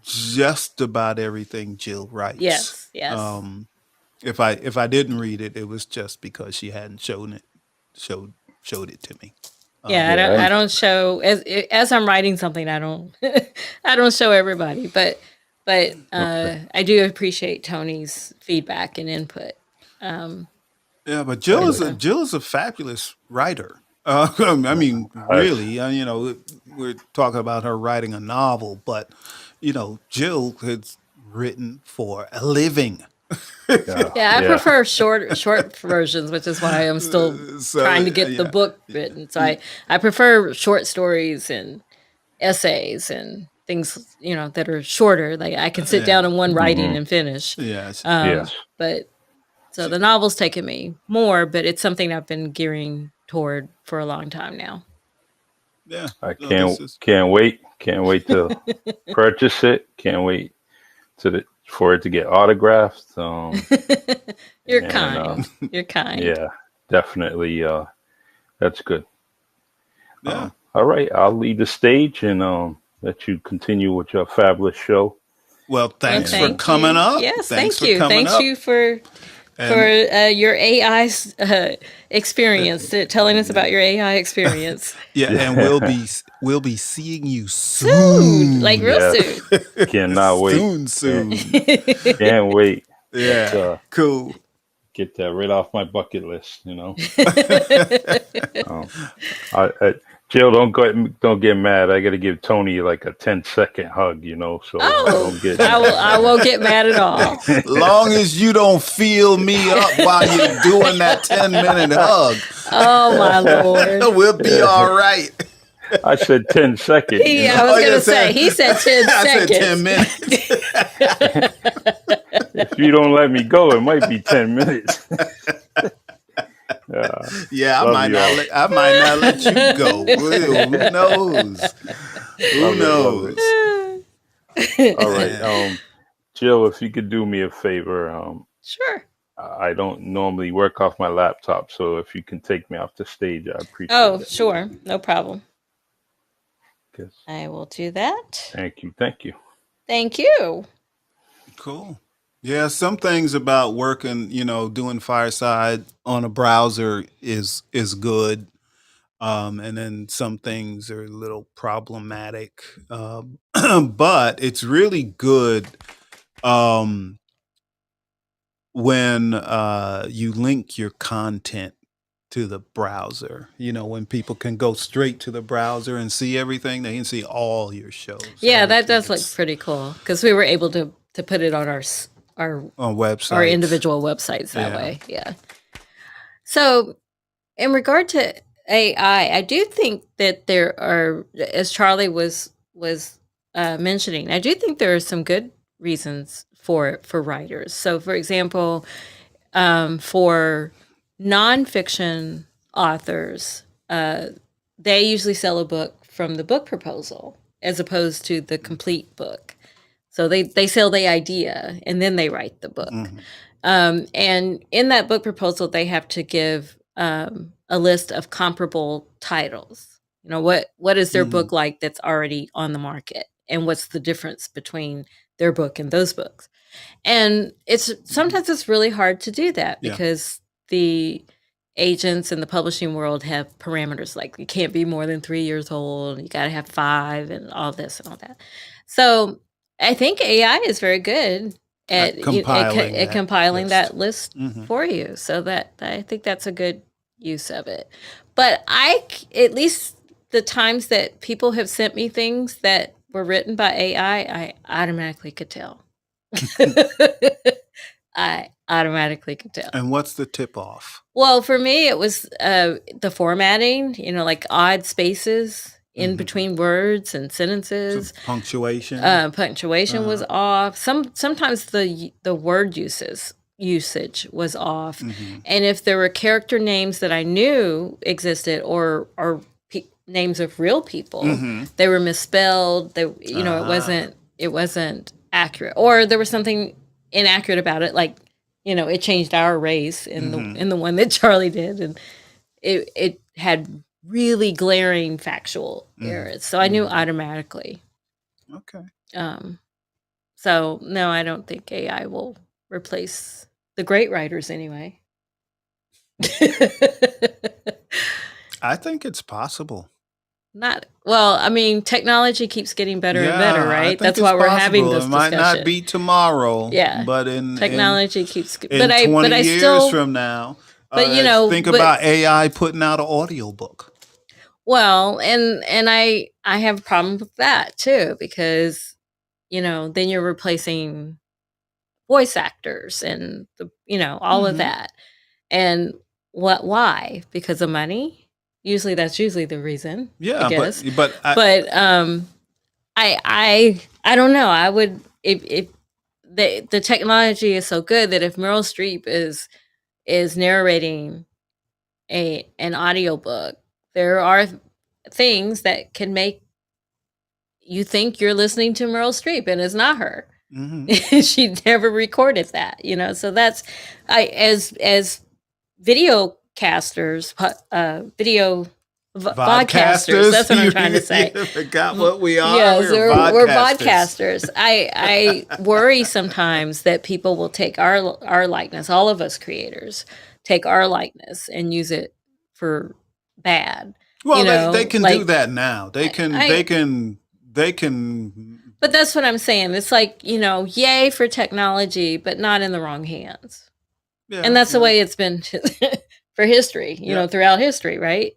[SPEAKER 2] just about everything Jill writes.
[SPEAKER 3] Yes. Yes.
[SPEAKER 2] If I didn't read it, it was just because she hadn't showed it to me.
[SPEAKER 3] Yeah,
[SPEAKER 4] Yeah.
[SPEAKER 3] I don't show as I'm writing something. I don't I don't show everybody, but I do appreciate Tony's feedback and input.
[SPEAKER 2] Yeah, but Jill is a fabulous writer. I mean, really, we're talking about her writing a novel, but Jill has written for a living.
[SPEAKER 3] Yeah, I prefer short versions, which is why I'm still
[SPEAKER 2] So,
[SPEAKER 3] trying to get the
[SPEAKER 2] yeah.
[SPEAKER 3] book written. So I prefer short stories and essays and things that are shorter. Like I can sit down in one writing and finish.
[SPEAKER 2] Yes.
[SPEAKER 4] Yes.
[SPEAKER 3] But so the novel's taken me more, but it's something I've been gearing toward for a long time now.
[SPEAKER 2] Yeah.
[SPEAKER 4] I
[SPEAKER 2] No,
[SPEAKER 4] can't
[SPEAKER 2] this is-
[SPEAKER 4] can't wait. Can't wait to purchase it. Can't wait for it to get autographed.
[SPEAKER 3] You're
[SPEAKER 4] And,
[SPEAKER 3] kind. You're kind.
[SPEAKER 4] Yeah, definitely. That's good.
[SPEAKER 2] Yeah.
[SPEAKER 4] All right, I'll leave the stage and let you continue with your fabulous show.
[SPEAKER 2] Well, thanks for
[SPEAKER 3] Thank
[SPEAKER 2] coming
[SPEAKER 3] you.
[SPEAKER 2] up.
[SPEAKER 3] Yes,
[SPEAKER 2] Thanks
[SPEAKER 3] thank you.
[SPEAKER 2] for coming
[SPEAKER 3] Thanks
[SPEAKER 2] up.
[SPEAKER 3] you for your AI experience, telling us about your AI experience.
[SPEAKER 2] Yeah, and we'll be seeing you soon.
[SPEAKER 3] Like real
[SPEAKER 4] Yes.
[SPEAKER 3] soon.
[SPEAKER 4] Cannot wait.
[SPEAKER 2] Soon.
[SPEAKER 4] Can't wait.
[SPEAKER 2] Yeah.
[SPEAKER 4] Let's,
[SPEAKER 2] Cool.
[SPEAKER 4] get that right off my bucket list. Jill, don't get mad. I got to give Tony like a 10-second hug. So don't get.
[SPEAKER 3] I won't get mad at all.
[SPEAKER 2] Long as you don't feel me up while you're doing that 10-minute hug,
[SPEAKER 3] Oh my lord.
[SPEAKER 2] we'll be all right.
[SPEAKER 4] I said 10 seconds.
[SPEAKER 3] I was
[SPEAKER 2] Oh,
[SPEAKER 3] gonna
[SPEAKER 2] yeah,
[SPEAKER 3] say he said 10
[SPEAKER 2] I said
[SPEAKER 3] seconds.
[SPEAKER 2] 10 minutes.
[SPEAKER 4] If you don't let me go, it might be 10 minutes.
[SPEAKER 2] Yeah,
[SPEAKER 4] Love
[SPEAKER 2] I
[SPEAKER 4] you all.
[SPEAKER 2] might not let you go. Who knows? Who
[SPEAKER 4] Love
[SPEAKER 2] knows?
[SPEAKER 4] All right, Jill, if you could do me a favor,
[SPEAKER 3] Sure.
[SPEAKER 4] I don't normally work off my laptop, so if you can take me off the stage, I appreciate
[SPEAKER 3] Oh,
[SPEAKER 4] it.
[SPEAKER 3] sure. No problem.
[SPEAKER 4] 'Cause-
[SPEAKER 3] I will do that.
[SPEAKER 4] Thank you. Thank you.
[SPEAKER 3] Thank you.
[SPEAKER 2] Cool. Yeah, some things about working, doing Fireside on a browser is good. And then some things are a little problematic. But it's really good um, when you link your content to the browser. When people can go straight to the browser and see everything, they can see all your shows.
[SPEAKER 3] Yeah, that
[SPEAKER 2] everything
[SPEAKER 3] does look
[SPEAKER 2] that's
[SPEAKER 3] pretty cool because we were able to put it on our
[SPEAKER 2] on websites.
[SPEAKER 3] our individual websites that
[SPEAKER 2] Yeah.
[SPEAKER 3] way. Yeah. So, in regard to AI, I do think that there are, as Charlie was mentioning, I do think there are some good reasons for writers. So, for example, for nonfiction authors, they usually sell a book from the book proposal as opposed to the complete book. So they sell the idea and then they write the book.
[SPEAKER 2] Mhm.
[SPEAKER 3] And in that book proposal, they have to give a list of comparable titles. What is their
[SPEAKER 2] Mhm.
[SPEAKER 3] book like that's already on the market, and what's the difference between their book and those books? And sometimes it's really hard to do that
[SPEAKER 2] Yeah.
[SPEAKER 3] because the agents in the publishing world have parameters like you can't be more than 3 years old, you got to have 5, and all this and all that. So I think AI is very good at compiling that list
[SPEAKER 2] Mhm.
[SPEAKER 3] for you. So that I think that's a good use of it. But at least the times that people have sent me things that were written by AI, I automatically could tell. I automatically could tell.
[SPEAKER 2] And what's the tip off?
[SPEAKER 3] Well, for me, it was the formatting, like odd spaces in
[SPEAKER 2] Mhm.
[SPEAKER 3] between words and sentences.
[SPEAKER 2] Some punctuation.
[SPEAKER 3] Punctuation was off. Sometimes the word usage was off,
[SPEAKER 2] Mhm.
[SPEAKER 3] and if there were character names that I knew existed or names of real people,
[SPEAKER 2] Mhm.
[SPEAKER 3] they were misspelled. It wasn't accurate, or there was something inaccurate about it, like it changed our race in the one that Charlie did, and it had really glaring factual errors. So I knew automatically.
[SPEAKER 2] Okay.
[SPEAKER 3] So no, I don't think AI will replace the great writers anyway.
[SPEAKER 2] I think it's possible.
[SPEAKER 3] Not well. I mean, technology keeps getting better and better,
[SPEAKER 2] I
[SPEAKER 3] right?
[SPEAKER 2] think
[SPEAKER 3] That's
[SPEAKER 2] it's
[SPEAKER 3] why we're having
[SPEAKER 2] possible.
[SPEAKER 3] this
[SPEAKER 2] It might
[SPEAKER 3] discussion.
[SPEAKER 2] not be tomorrow.
[SPEAKER 3] Yeah.
[SPEAKER 2] But in
[SPEAKER 3] Technology keeps.
[SPEAKER 2] in
[SPEAKER 3] But
[SPEAKER 2] 20
[SPEAKER 3] I
[SPEAKER 2] years
[SPEAKER 3] still.
[SPEAKER 2] from now,
[SPEAKER 3] But
[SPEAKER 2] think about AI putting out an audiobook.
[SPEAKER 3] Well, and I have a problem with that too, because then you're replacing voice actors and all of
[SPEAKER 2] Mhm.
[SPEAKER 3] that. And why? Because of money? That's usually the reason.
[SPEAKER 2] Yeah,
[SPEAKER 3] I guess.
[SPEAKER 2] but
[SPEAKER 3] I don't know. I would if the technology is so good that if Meryl Streep is narrating an audiobook, there are things that can make you think you're listening to Meryl Streep and it's not her.
[SPEAKER 2] Mhm.
[SPEAKER 3] She never recorded that, so that's as video casters, video vodcasters. That's what I'm trying to say.
[SPEAKER 2] You forgot what we are.
[SPEAKER 3] Yes,
[SPEAKER 2] vodcasters.
[SPEAKER 3] we're vodcasters. I worry sometimes that people will take our likeness, all of us creators, take our likeness and use it for bad.
[SPEAKER 2] Well, they can do that now. They can.
[SPEAKER 3] But that's what I'm saying. It's like, yay for technology, but not in the wrong hands.
[SPEAKER 2] Yeah,
[SPEAKER 3] And that's the way it's been for history, throughout history, right?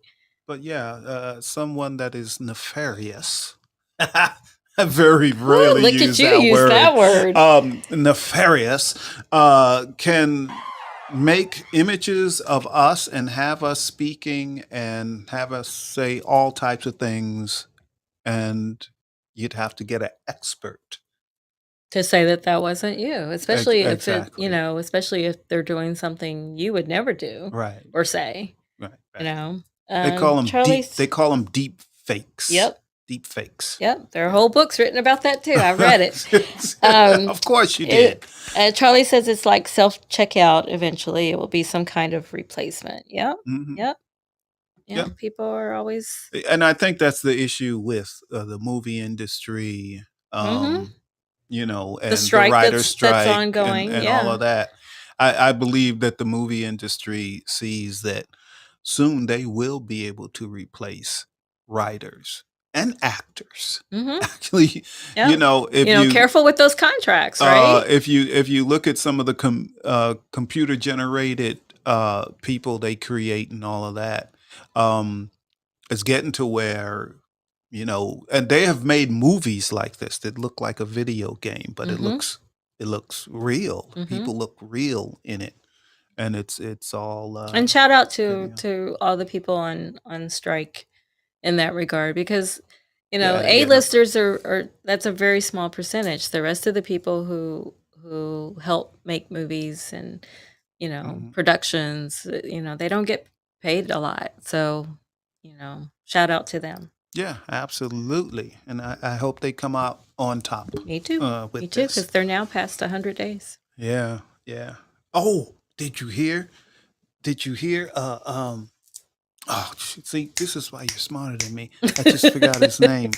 [SPEAKER 2] But yeah, someone that is nefarious. I very rarely
[SPEAKER 3] look
[SPEAKER 2] use
[SPEAKER 3] at you
[SPEAKER 2] that
[SPEAKER 3] use
[SPEAKER 2] word.
[SPEAKER 3] that word.
[SPEAKER 2] Nefarious can make images of us and have us speaking and have us say all types of things, and you'd have to get an expert
[SPEAKER 3] to say that wasn't you, especially
[SPEAKER 2] exactly.
[SPEAKER 3] especially if they're doing something you would never do
[SPEAKER 2] right
[SPEAKER 3] or say.
[SPEAKER 2] right
[SPEAKER 3] They
[SPEAKER 2] they call them
[SPEAKER 3] Charlie's,
[SPEAKER 2] deep fakes.
[SPEAKER 3] Yep.
[SPEAKER 2] deep fakes.
[SPEAKER 3] Yep, there are whole books written about that too. I read it.
[SPEAKER 2] Of course you did.
[SPEAKER 3] Charlie says it's like self-checkout eventually. It will be some kind of replacement. Yep,
[SPEAKER 2] Mhm.
[SPEAKER 3] yep. Yeah,
[SPEAKER 2] Yep.
[SPEAKER 3] people are always...
[SPEAKER 2] And I think that's the issue with the movie industry,
[SPEAKER 3] Mhm.
[SPEAKER 2] you know, and
[SPEAKER 3] The strike
[SPEAKER 2] writer's
[SPEAKER 3] that's
[SPEAKER 2] strike
[SPEAKER 3] ongoing,
[SPEAKER 2] and all
[SPEAKER 3] yeah.
[SPEAKER 2] of that. I believe that the movie industry sees that soon they will be able to replace writers and actors.
[SPEAKER 3] Mhm.
[SPEAKER 2] Actually,
[SPEAKER 3] Yeah.
[SPEAKER 2] you know,
[SPEAKER 3] Careful with those contracts, right?
[SPEAKER 2] if you look at some of the computer generated people they create and all of that, it's getting to where, you know, and they have made movies like this that look like a video game, but
[SPEAKER 3] Mhm.
[SPEAKER 2] it looks real.
[SPEAKER 3] Mhm.
[SPEAKER 2] People look real in it, and it's all
[SPEAKER 3] And shout out
[SPEAKER 2] video.
[SPEAKER 3] to all the people on strike in that regard, because
[SPEAKER 2] Yeah, yeah.
[SPEAKER 3] A-listers are that's a very small percentage. The rest of the people who help make movies and
[SPEAKER 2] Mhm.
[SPEAKER 3] productions, they don't get paid a lot. So, shout out to them.
[SPEAKER 2] Yeah, absolutely. And I hope they come out on top
[SPEAKER 3] Me too.
[SPEAKER 2] with
[SPEAKER 3] Me too,
[SPEAKER 2] this.
[SPEAKER 3] because they're now past 100 days.
[SPEAKER 2] Yeah, yeah. Oh, did you hear? Did you hear? See, this is why you're smarter than me. I just forgot his name.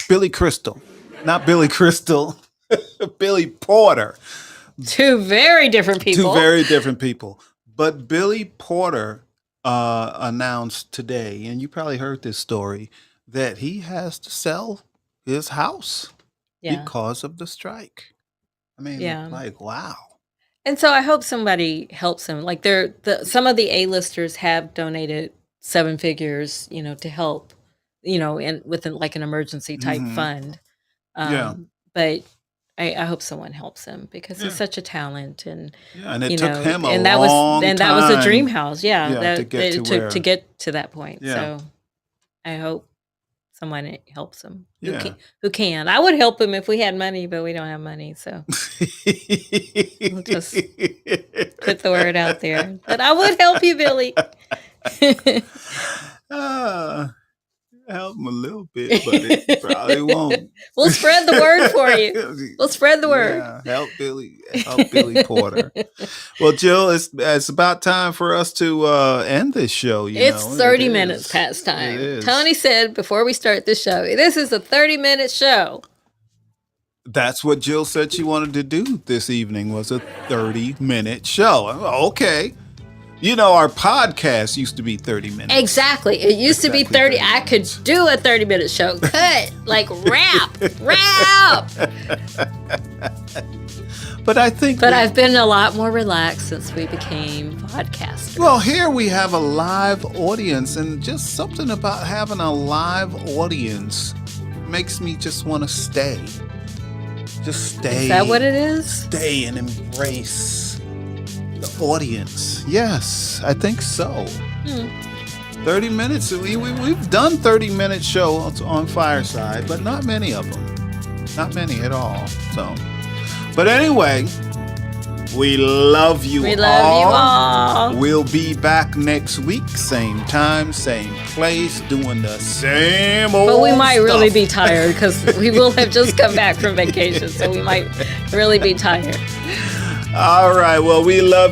[SPEAKER 2] Billy Crystal, not Billy Crystal, Billy Porter.
[SPEAKER 3] Two very different people.
[SPEAKER 2] Two very different people. But Billy Porter announced today, and you probably heard this story, that he has to sell his house
[SPEAKER 3] Yeah.
[SPEAKER 2] because of the strike. I mean,
[SPEAKER 3] Yeah.
[SPEAKER 2] like, wow.
[SPEAKER 3] And so I hope somebody helps him. Like some of the A-listers have donated 7 figures, to help, with like an emergency type
[SPEAKER 2] Mhm.
[SPEAKER 3] fund.
[SPEAKER 2] Yeah.
[SPEAKER 3] But I hope someone helps him because
[SPEAKER 2] Yeah.
[SPEAKER 3] he's such a talent, and
[SPEAKER 2] Yeah, and it took him a
[SPEAKER 3] and
[SPEAKER 2] long
[SPEAKER 3] that was a dream
[SPEAKER 2] time.
[SPEAKER 3] house. Yeah,
[SPEAKER 2] Yeah, to
[SPEAKER 3] that
[SPEAKER 2] get
[SPEAKER 3] it
[SPEAKER 2] to
[SPEAKER 3] took
[SPEAKER 2] where.
[SPEAKER 3] to get to that point.
[SPEAKER 2] Yeah.
[SPEAKER 3] So I hope someone helps him.
[SPEAKER 2] Yeah.
[SPEAKER 3] Who can? I would help him if we had money, but we don't have money, so just put the word out there. But I would help you, Billy.
[SPEAKER 2] Help him a little bit, but it probably won't.
[SPEAKER 3] We'll spread the word for you. We'll spread the word.
[SPEAKER 2] Yeah, help Billy Porter. Well, Jill, it's about time for us to end this show.
[SPEAKER 3] It's
[SPEAKER 2] know.
[SPEAKER 3] 30
[SPEAKER 2] It
[SPEAKER 3] minutes
[SPEAKER 2] is.
[SPEAKER 3] past time.
[SPEAKER 2] It is.
[SPEAKER 3] Tony said before we start this show, this is a 30-minute show.
[SPEAKER 2] That's what Jill said she wanted to do this evening, was a 30-minute show. Okay. You know, our podcast used to be 30 minutes.
[SPEAKER 3] Exactly. It used to be
[SPEAKER 2] Exactly
[SPEAKER 3] 30. I
[SPEAKER 2] 30
[SPEAKER 3] could
[SPEAKER 2] minutes.
[SPEAKER 3] do a 30-minute show. Cut. Like rap.
[SPEAKER 2] But I think
[SPEAKER 3] But I've been a lot more relaxed since we became podcasters.
[SPEAKER 2] well, here we have a live audience, and just something about having a live audience makes me just want to stay. Just stay.
[SPEAKER 3] Is that what it is?
[SPEAKER 2] Stay and embrace the audience. Yes, I think so. 30 minutes. We've done 30-minute shows on Fireside, but not many of them. Not many at all. So, but anyway, we love you all.
[SPEAKER 3] We love you all.
[SPEAKER 2] We'll be back next week, same time, same place, doing the same old
[SPEAKER 3] But we might really
[SPEAKER 2] stuff.
[SPEAKER 3] be tired because we will have just come back from vacation. So we might really be tired.
[SPEAKER 2] All right. Well, we love